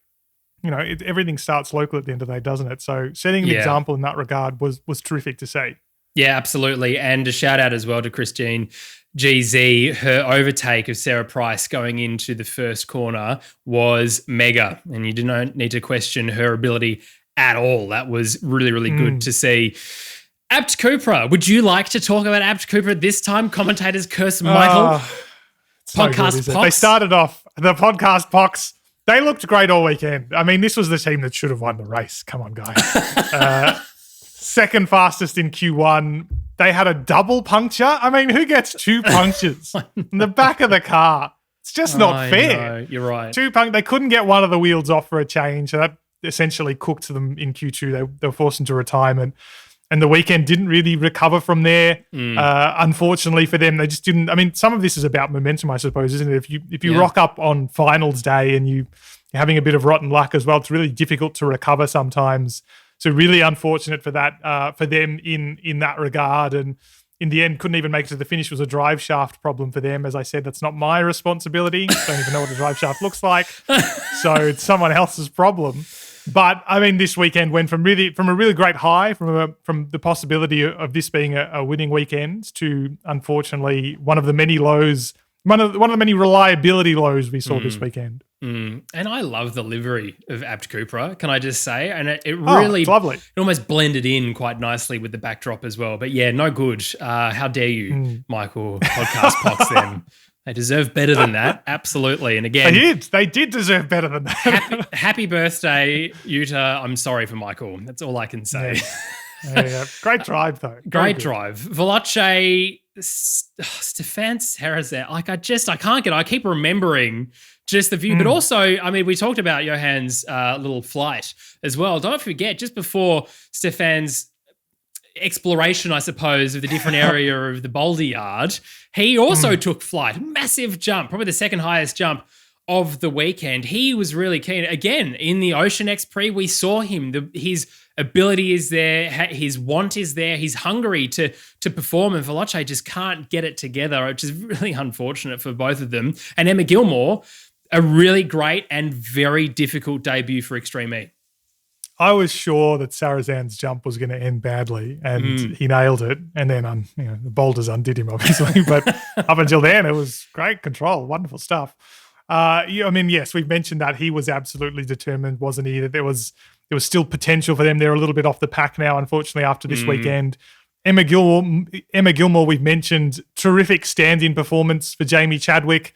everything starts local at the end of the day, doesn't it? So setting an example in that regard was terrific to see. Yeah, absolutely. And a shout out as well to Christine GZ. Her overtake of Sarah Price going into the first corner was mega, and you did not need to question her ability at all. That was really, really good to see. Abt Cupra, would you like to talk about Abt Cupra this time? Commentators curse Michael. Podcast so Pox. They started off the podcast Pox. They looked great all weekend. I mean, this was the team that should have won the race. Come on, guys. Second fastest in Q1. They had a double puncture. I mean, who gets two punctures in the back of the car? It's just not fair. No, you're right. They couldn't get one of the wheels off for a change. So that essentially cooked them in Q2. They were forced into retirement. And the weekend didn't really recover from there. Unfortunately for them, they just didn't. I mean, some of this is about momentum, I suppose, isn't it? If you rock up on finals day and you're having a bit of rotten luck as well, it's really difficult to recover sometimes. So really unfortunate for that for them in that regard. And in the end, couldn't even make it to the finish. It was a drive shaft problem for them. As I said, that's not my responsibility. Don't even know what a drive shaft looks like. So it's someone else's problem. But I mean, this weekend went from a really great high, from the possibility of this being a winning weekend to, unfortunately, one of the many lows, one of the many reliability lows we saw this weekend. And I love the livery of Abt Cupra, can I just say? And it really, it's lovely. It almost blended in quite nicely with the backdrop as well. But yeah, no good. How dare you, Michael, podcast Pox them. They deserve better than that, absolutely. And again, they did deserve better than that. happy birthday, Utah. I'm sorry for Michael. That's all I can say. Yeah. Great drive, though. Great drive. Veloce, Stefan Sarazan. I keep remembering just the view, but also, I mean, we talked about Johann's little flight as well. Don't forget, just before Stefan's exploration, I suppose, of the different area of the Boulder Yard, he also took flight. Massive jump, probably the second highest jump of the weekend. He was really keen. Again, in the Ocean X-Prix, we saw him. His ability is there. His want is there. He's hungry to perform, and Veloce just can't get it together, which is really unfortunate for both of them. And Emma Gilmore, a really great and very difficult debut for Extreme E. I was sure that Sarazan's jump was going to end badly, and he nailed it. And then, the boulders undid him, obviously. But up until then, it was great control, wonderful stuff. Yes, we've mentioned that he was absolutely determined, wasn't he? That there was still potential for them. They're a little bit off the pack now, unfortunately, after this weekend. Emma Gilmore, we've mentioned, terrific stand-in performance for Jamie Chadwick.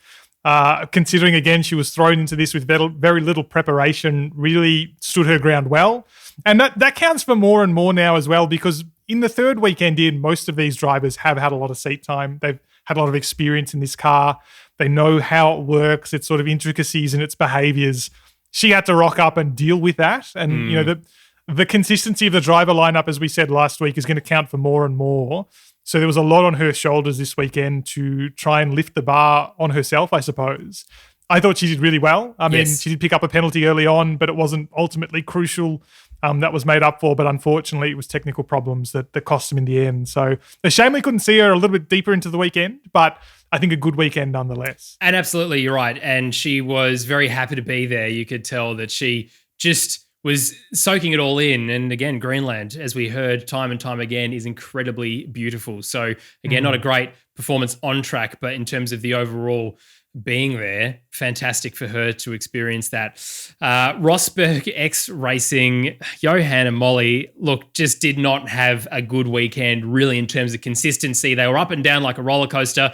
Considering, again, she was thrown into this with very little preparation, really stood her ground well. And that counts for more and more now as well, because in the third weekend in, most of these drivers have had a lot of seat time. They've had a lot of experience in this car. They know how it works, its sort of intricacies and its behaviors. She had to rock up and deal with that. And, the consistency of the driver lineup, as we said last week, is going to count for more and more. So there was a lot on her shoulders this weekend to try and lift the bar on herself, I suppose. I thought she did really well. I mean, she did pick up a penalty early on, but it wasn't ultimately crucial. That was made up for, but unfortunately it was technical problems that cost them in the end. So a shame we couldn't see her a little bit deeper into the weekend, but I think a good weekend nonetheless. And absolutely, you're right. And she was very happy to be there. You could tell that she just was soaking it all in. And again, Greenland, as we heard time and time again, is incredibly beautiful. So again, not a great performance on track, but in terms of the overall being there, fantastic for her to experience that. Rosberg X Racing, Johann and Molly, look, just did not have a good weekend, really, in terms of consistency. They were up and down like a roller coaster.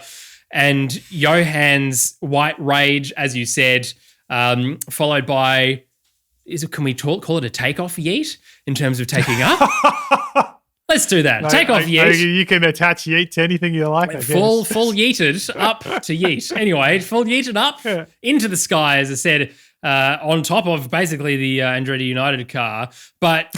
And Johann's white rage, as you said, followed by, can we call it a takeoff yeet in terms of taking up? Let's do that. Takeoff yeet. You can attach yeet to anything you like. Full yeeted up to yeet. Anyway, full yeeted up into the sky, as I said. on top of basically the Andretti United car. But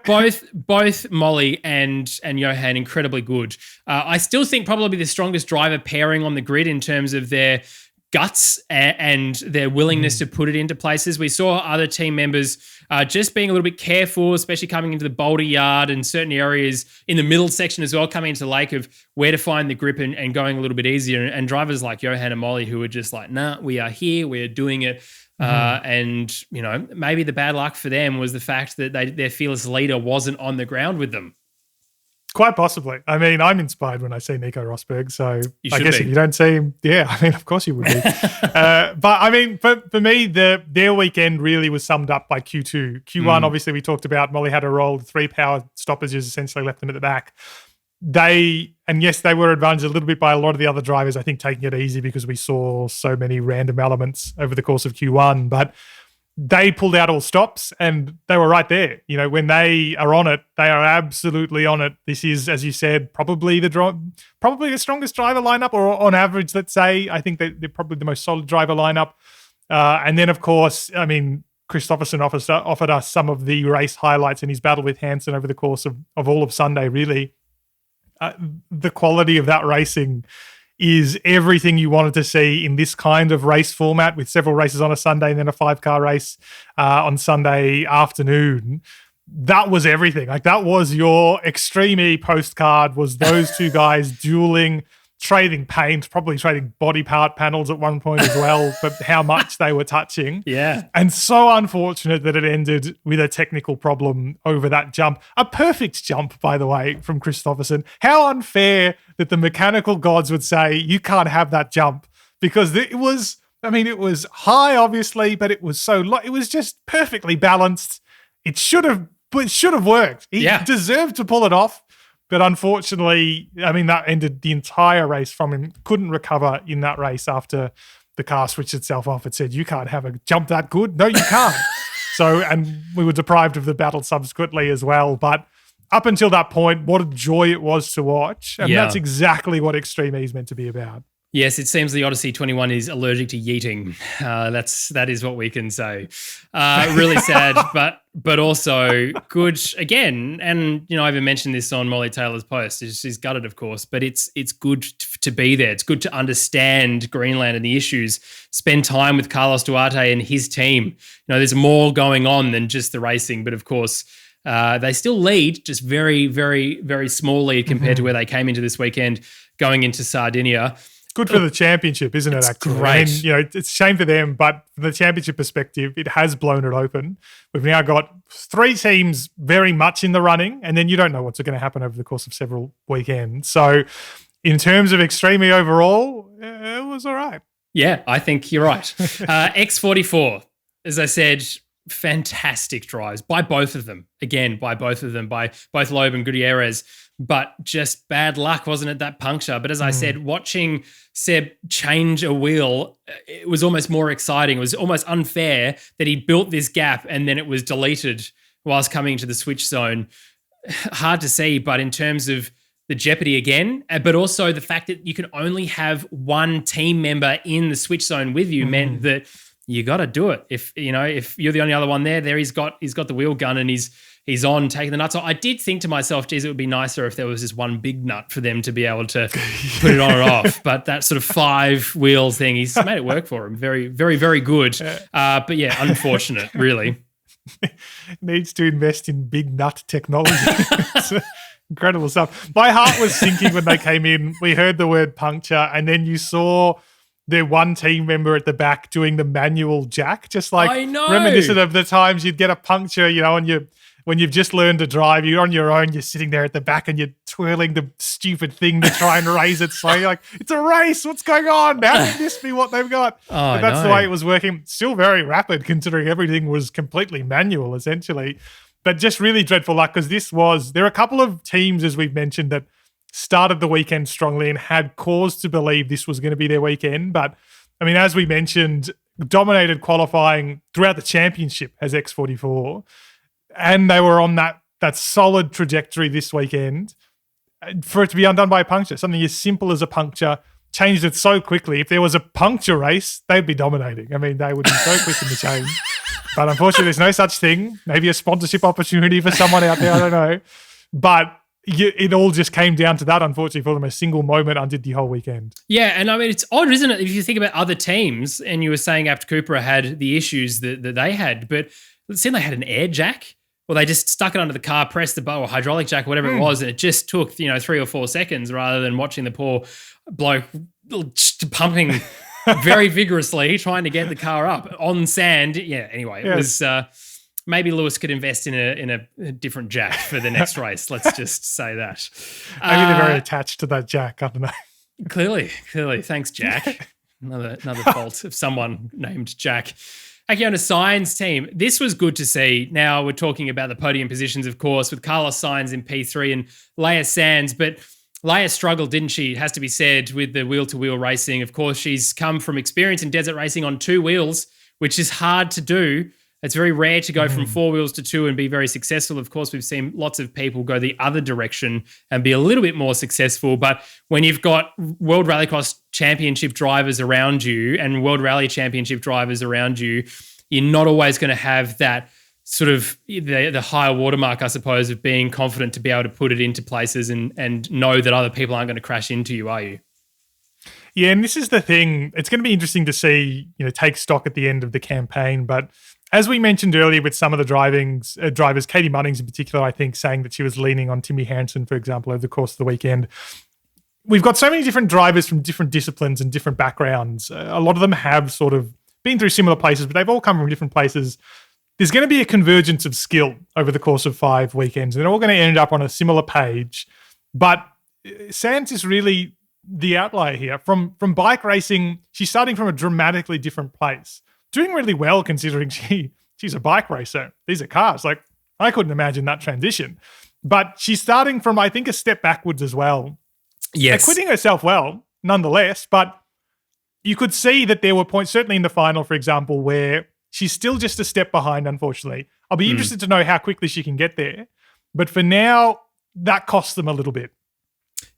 both Molly and Johan incredibly good. I still think probably the strongest driver pairing on the grid in terms of their guts and their willingness to put it into places. We saw other team members just being a little bit careful, especially coming into the boulder yard and certain areas in the middle section as well, coming into the lake of where to find the grip and going a little bit easier. And drivers like Johan and Molly who were just like, nah, we are here, we're doing it. And, maybe the bad luck for them was the fact that their fearless leader wasn't on the ground with them. Quite possibly. I mean, I'm inspired when I see Nico Rosberg, so I guess be. if you don't see him, of course you would be. But I mean, for me, their weekend really was summed up by Q2. Q1, obviously, we talked about Molly had a roll, 3 power stoppages essentially left them at the back. They were advantaged a little bit by a lot of the other drivers, I think, taking it easy because we saw so many random elements over the course of Q1. But they pulled out all stops and they were right there. When they are on it, they are absolutely on it. This is, as you said, probably the strongest driver lineup, or on average, let's say. I think they're probably the most solid driver lineup. And then, of course, I mean, Kristofferson offered us some of the race highlights in his battle with Hansen over the course of all of Sunday, really. The quality of that racing is everything you wanted to see in this kind of race format, with several races on a Sunday and then a 5-car race on Sunday afternoon. That was everything. Like, that was your Extreme E postcard, was those two guys dueling, trading paint, probably trading body part panels at one point as well, but how much they were touching. Yeah. And so unfortunate that it ended with a technical problem over that jump. A perfect jump, by the way, from Kristofferson. How unfair that the mechanical gods would say, you can't have that jump, because it was high, obviously, but it was so low. It was just perfectly balanced. It should have worked. He deserved to pull it off. But unfortunately, I mean, that ended the entire race from him. Couldn't recover in that race after the car switched itself off. It said, you can't have a jump that good. No, you can't. And we were deprived of the battle subsequently as well. But up until that point, what a joy it was to watch. And that's exactly what Extreme E is meant to be about. Yes, it seems the Odyssey 21 is allergic to yeeting. That is what we can say. Really sad, but also good again. And I even mentioned this on Molly Taylor's post. She's gutted, of course, but it's good to be there. It's good to understand Greenland and the issues. Spend time with Carlos Duarte and his team. There's more going on than just the racing, but of course. They still lead, just very, very, very small lead compared to where they came into this weekend, going into Sardinia. Good for the championship, isn't it? It's actually, great. And, it's a shame for them, but from the championship perspective, it has blown it open. We've now got 3 teams very much in the running, and then you don't know what's going to happen over the course of several weekends. So, in terms of Extreme E overall, it was all right. Yeah, I think you're right. X44, as I said, fantastic drives by both of them. Again, by both Loeb and Gutierrez. But just bad luck, wasn't it, that puncture? But as I said, watching Seb change a wheel, it was almost more exciting. It was almost unfair that he built this gap and then it was deleted whilst coming into the switch zone. Hard to see, but in terms of the jeopardy again, but also the fact that you can only have one team member in the switch zone with you meant that you got to do it. If you're the only other one there he's got the wheel gun and he's on taking the nuts off. I did think to myself, geez, it would be nicer if there was just one big nut for them to be able to put it on or off. But that sort of 5 wheel thing, he's made it work for him. Very, very, very good. But yeah, unfortunate, really. Needs to invest in big nut technology. It's incredible stuff. My heart was sinking when they came in. We heard the word puncture, and then you saw their one team member at the back doing the manual jack, just like reminiscent of the times you'd get a puncture, and when you've just learned to drive, you're on your own, you're sitting there at the back and you're twirling the stupid thing to try and raise it. So you're like, it's a race. What's going on? How can this be what they've got? But that's the way it was working. Still very rapid considering everything was completely manual essentially. But just really dreadful luck because there are a couple of teams, as we've mentioned, that started the weekend strongly and had cause to believe this was going to be their weekend. But I mean, as we mentioned, dominated qualifying throughout the championship as X44. And they were on that solid trajectory this weekend. For it to be undone by a puncture, something as simple as a puncture, changed it so quickly. If there was a puncture race, they'd be dominating. I mean, they would be so quick in the change. But unfortunately, there's no such thing. Maybe a sponsorship opportunity for someone out there, I don't know. But it all just came down to that, unfortunately, for them. A single moment undid the whole weekend. Yeah, and I mean, it's odd, isn't it, if you think about other teams, and you were saying Apt Cupra had the issues that they had, but it seemed they had an air jack, or they just stuck it under the car, pressed the button, or hydraulic jack, or whatever it was, and it just took 3 or 4 seconds rather than watching the poor bloke pumping very vigorously, trying to get the car up on sand. Yeah, anyway, it was... maybe Lewis could invest in a different jack for the next race. Let's just say that. Maybe they're very attached to that jack. I don't know. Clearly. Thanks, Jack. Another fault of someone named Jack. Okay, on a Sainz team, this was good to see. Now we're talking about the podium positions, of course, with Carlos Sainz in P3 and Leia Sands, but Leia struggled, didn't she? It has to be said, with the wheel-to-wheel racing. Of course, she's come from experience in desert racing on 2 wheels, which is hard to do. It's very rare to go from 4 wheels to 2 and be very successful. Of course, we've seen lots of people go the other direction and be a little bit more successful. But when you've got World Rallycross Championship drivers around you and World Rally Championship drivers around you, you're not always going to have that sort of the higher watermark, I suppose, of being confident to be able to put it into places and know that other people aren't going to crash into you, are you? Yeah, and this is the thing. It's going to be interesting to see, take stock at the end of the campaign. But as we mentioned earlier with some of the drivers, Katie Munnings in particular, I think, saying that she was leaning on Timmy Hansen, for example, over the course of the weekend. We've got so many different drivers from different disciplines and different backgrounds. A lot of them have sort of been through similar places, but they've all come from different places. There's going to be a convergence of skill over the course of 5 weekends. They're all going to end up on a similar page. But Sands is really the outlier here. From bike racing, she's starting from a dramatically different place. Doing really well considering she's a bike racer. These are cars. Like, I couldn't imagine that transition. But she's starting from, I think, a step backwards as well. Yes. Acquitting herself well, nonetheless. But you could see that there were points, certainly in the final, for example, where she's still just a step behind, unfortunately. I'll be interested to know how quickly she can get there. But for now, that costs them a little bit.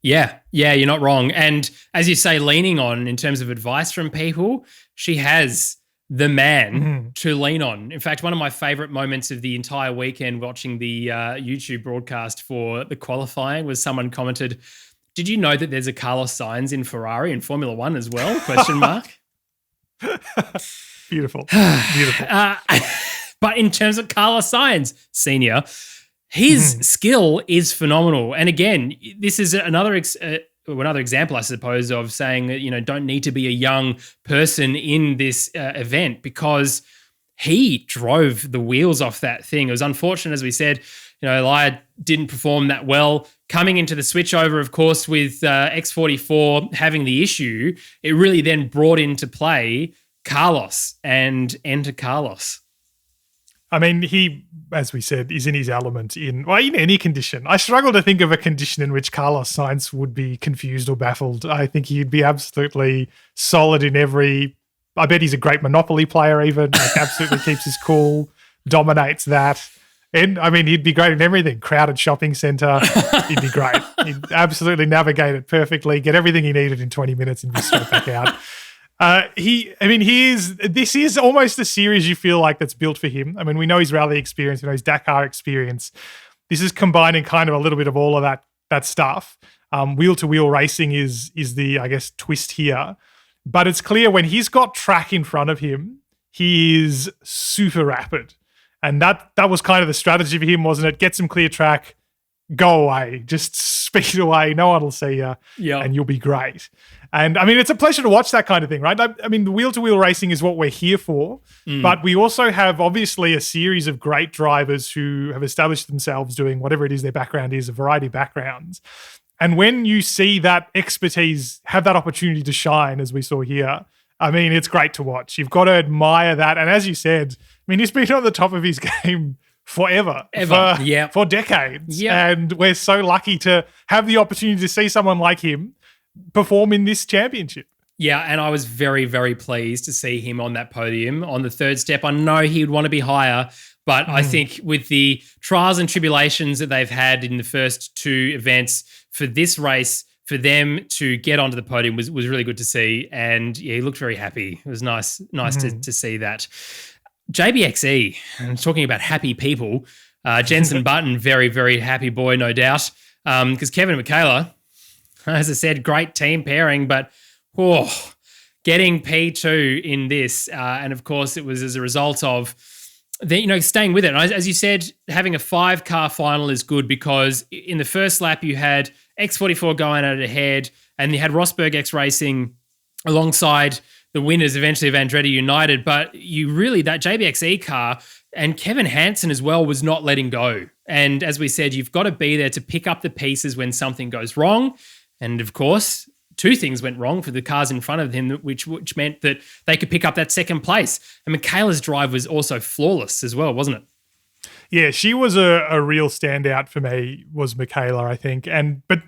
Yeah, you're not wrong. And as you say, leaning on in terms of advice from people, she has the man to lean on. In fact, one of my favorite moments of the entire weekend watching the YouTube broadcast for the qualifying was someone commented, "Did you know that there's a Carlos Sainz in Ferrari in Formula One as well?" Beautiful. But in terms of Carlos Sainz, Senior, his skill is phenomenal. And again, this is another example, I suppose, of saying that, don't need to be a young person in this event, because he drove the wheels off that thing. It was unfortunate, as we said, Leia didn't perform that well. Coming into the switchover, of course, with X44 having the issue, it really then brought into play Carlos and enter Carlos. I mean, he, as we said, is in his element in any condition. I struggle to think of a condition in which Carlos Sainz would be confused or baffled. I think he'd be absolutely solid in every... I bet he's a great Monopoly player even. Absolutely keeps his cool, dominates that. And, I mean, he'd be great in everything. Crowded shopping centre, he'd be great. He'd absolutely navigate it perfectly, get everything he needed in 20 minutes and be straight back out. This is almost a series you feel like that's built for him. I mean, we know his rally experience, we know his Dakar experience. This is combining kind of a little bit of all of that stuff. Wheel-to-wheel racing is the, I guess, twist here. But it's clear when he's got track in front of him, he is super rapid. And that was kind of the strategy for him, wasn't it? Get some clear track, go away, just speed away. No one will see you, and you'll be great. And I mean, it's a pleasure to watch that kind of thing, right? I mean, the wheel-to-wheel racing is what we're here for, but we also have obviously a series of great drivers who have established themselves doing whatever it is their background is, a variety of backgrounds. And when you see that expertise have that opportunity to shine, as we saw here, I mean, it's great to watch. You've got to admire that. And as you said, I mean, he's been on the top of his game forever, for decades. Yep. And we're so lucky to have the opportunity to see someone like him perform in this championship. Yeah, and I was very, very pleased to see him on that podium on the third step. I know he would want to be higher, but I think with the trials and tribulations that they've had in the first 2 events for this race, for them to get onto the podium was really good to see. And yeah, he looked very happy. It was nice to see that. JBXE, and talking about happy people, Jensen Button, very, very happy boy, no doubt. Because Kevin and Michaela, as I said, great team pairing, but getting P2 in this. And of course, it was as a result of staying with it. And as you said, having a 5-car final is good because in the first lap you had X44 going at it ahead, and you had Rosberg X Racing alongside the winners eventually of Andretti United. But that JBXE car and Kevin Hansen as well was not letting go. And as we said, you've got to be there to pick up the pieces when something goes wrong. And of course, 2 things went wrong for the cars in front of him, which meant that they could pick up that second place. And Michaela's drive was also flawless as well, wasn't it? Yeah, she was a real standout for me, was Michaela, I think. But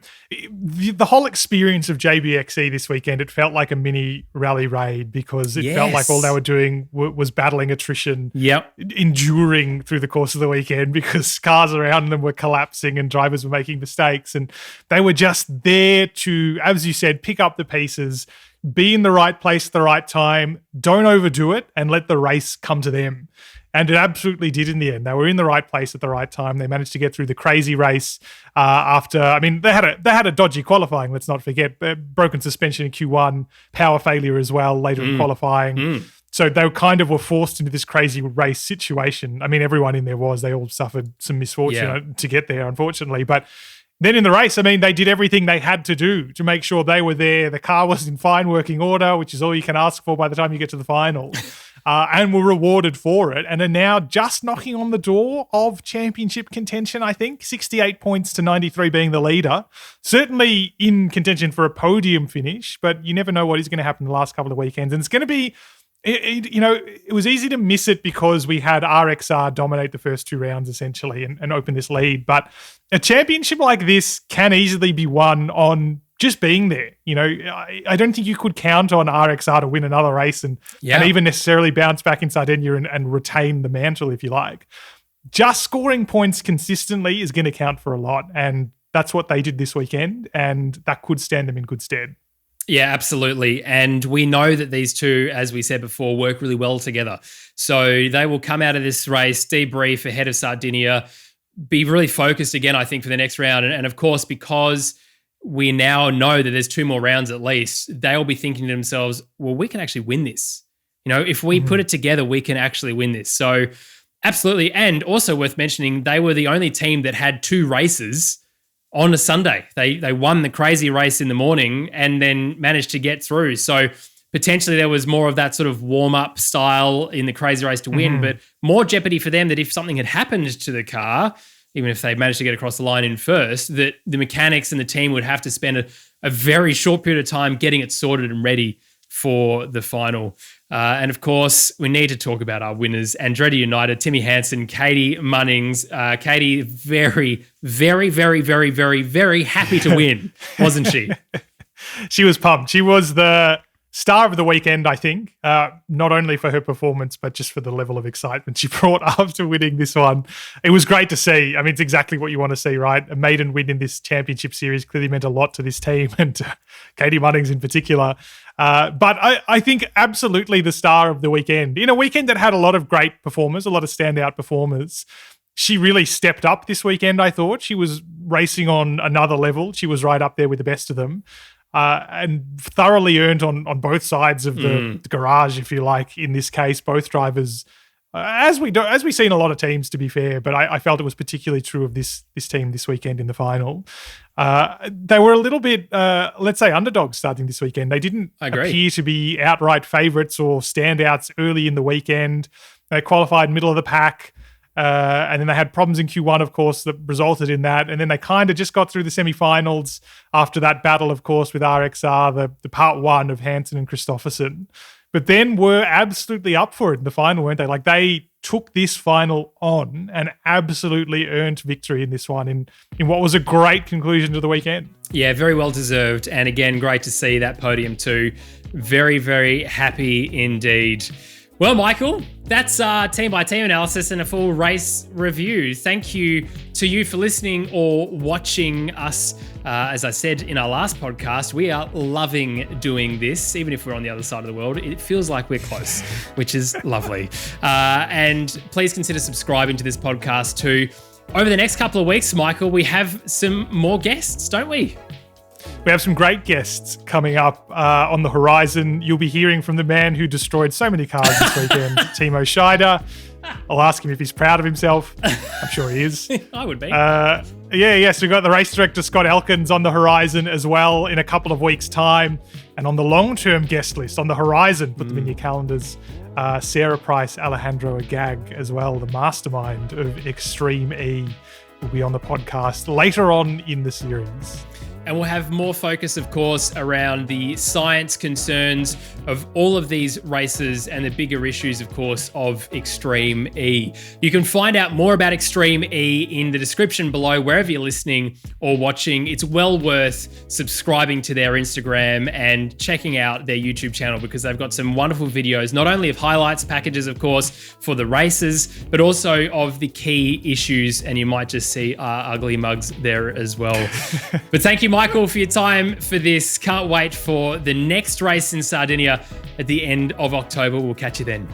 the whole experience of JBXE this weekend, it felt like a mini rally raid because it felt like all they were doing was battling attrition, enduring through the course of the weekend because cars around them were collapsing and drivers were making mistakes. And they were just there to, as you said, pick up the pieces, be in the right place at the right time, don't overdo it, and let the race come to them. And it absolutely did in the end. They were in the right place at the right time. They managed to get through the crazy race they had a dodgy qualifying, let's not forget. Broken suspension in Q1, power failure as well later in qualifying. So they were forced into this crazy race situation. I mean, everyone in there they all suffered some misfortune to get there, unfortunately. But then in the race, they did everything they had to do to make sure they were there. The car was in fine working order, which is all you can ask for by the time you get to the final. And were rewarded for it and are now just knocking on the door of championship contention, I think. 68 points to 93 being the leader. Certainly in contention for a podium finish, but you never know what is going to happen in the last couple of weekends. And it's going to be, it was easy to miss it because we had RXR dominate the first 2 rounds essentially and open this lead. But a championship like this can easily be won on just being there. I don't think you could count on RXR to win another race and even necessarily bounce back in Sardinia and retain the mantle, if you like. Just scoring points consistently is going to count for a lot, and that's what they did this weekend, and that could stand them in good stead. Yeah, absolutely. And we know that these two, as we said before, work really well together. So they will come out of this race, debrief ahead of Sardinia, be really focused again, I think, for the next round. And of course, because we now know that there's 2 more rounds at least, they'll be thinking to themselves, well, we can actually win this. If we put it together, we can actually win this. So absolutely. And also worth mentioning, they were the only team that had 2 races on a Sunday. They won the crazy race in the morning and then managed to get through. So potentially there was more of that sort of warm-up style in the crazy race to win, but more jeopardy for them that if something had happened to the car, even if they managed to get across the line in first, that the mechanics and the team would have to spend a very short period of time getting it sorted and ready for the final. And of course, we need to talk about our winners, Andretti United, Timmy Hansen, Katie Munnings. Katie, very, very, very, very, very, very happy to win, wasn't she? She was pumped. She was the star of the weekend, I think, not only for her performance, but just for the level of excitement she brought after winning this one. It was great to see. It's exactly what you want to see, right? A maiden win in this championship series clearly meant a lot to this team and to Katie Munnings in particular. But I think absolutely the star of the weekend. In a weekend that had a lot of great performers, a lot of standout performers, she really stepped up this weekend, I thought. She was racing on another level. She was right up there with the best of them. And thoroughly earned on both sides of the garage, if you like. In this case, both drivers, as we see in a lot of teams, to be fair, but I felt it was particularly true of this team this weekend in the final. They were a little bit, let's say, underdogs starting this weekend. They didn't appear to be outright favourites or standouts early in the weekend. They qualified middle of the pack. And then they had problems in Q1, of course, that resulted in that. And then they kind of just got through the semifinals after that battle, of course, with RXR, the part 1 of Hansen and Christopherson. But then were absolutely up for it in the final, weren't they? Like, they took this final on and absolutely earned victory in this one in what was a great conclusion to the weekend. Yeah, very well deserved. And again, great to see that podium too. Very, very happy indeed. Well, Michael, that's our team-by-team analysis and a full race review. Thank you to you for listening or watching us. As I said in our last podcast, we are loving doing this. Even if we're on the other side of the world, it feels like we're close, which is lovely. And please consider subscribing to this podcast too. Over the next couple of weeks, Michael, we have some more guests, don't we? We have some great guests coming up on the horizon. You'll be hearing from the man who destroyed so many cars this weekend, Timo Scheider. I'll ask him if he's proud of himself. I'm sure he is. I would be. So we've got the race director, Scott Elkins, on the horizon as well in a couple of weeks' time. And on the long-term guest list, on the horizon, put them in your calendars, Sarah Price, Alejandro Agag as well, the mastermind of Extreme E, will be on the podcast later on in the series. And we'll have more focus, of course, around the science concerns of all of these races and the bigger issues, of course, of Extreme E. You can find out more about Extreme E in the description below, wherever you're listening or watching. It's well worth subscribing to their Instagram and checking out their YouTube channel because they've got some wonderful videos, not only of highlights packages, of course, for the races, but also of the key issues. And you might just see our ugly mugs there as well. But thank you, Michael, for your time for this. Can't wait for the next race in Sardinia at the end of October. We'll catch you then.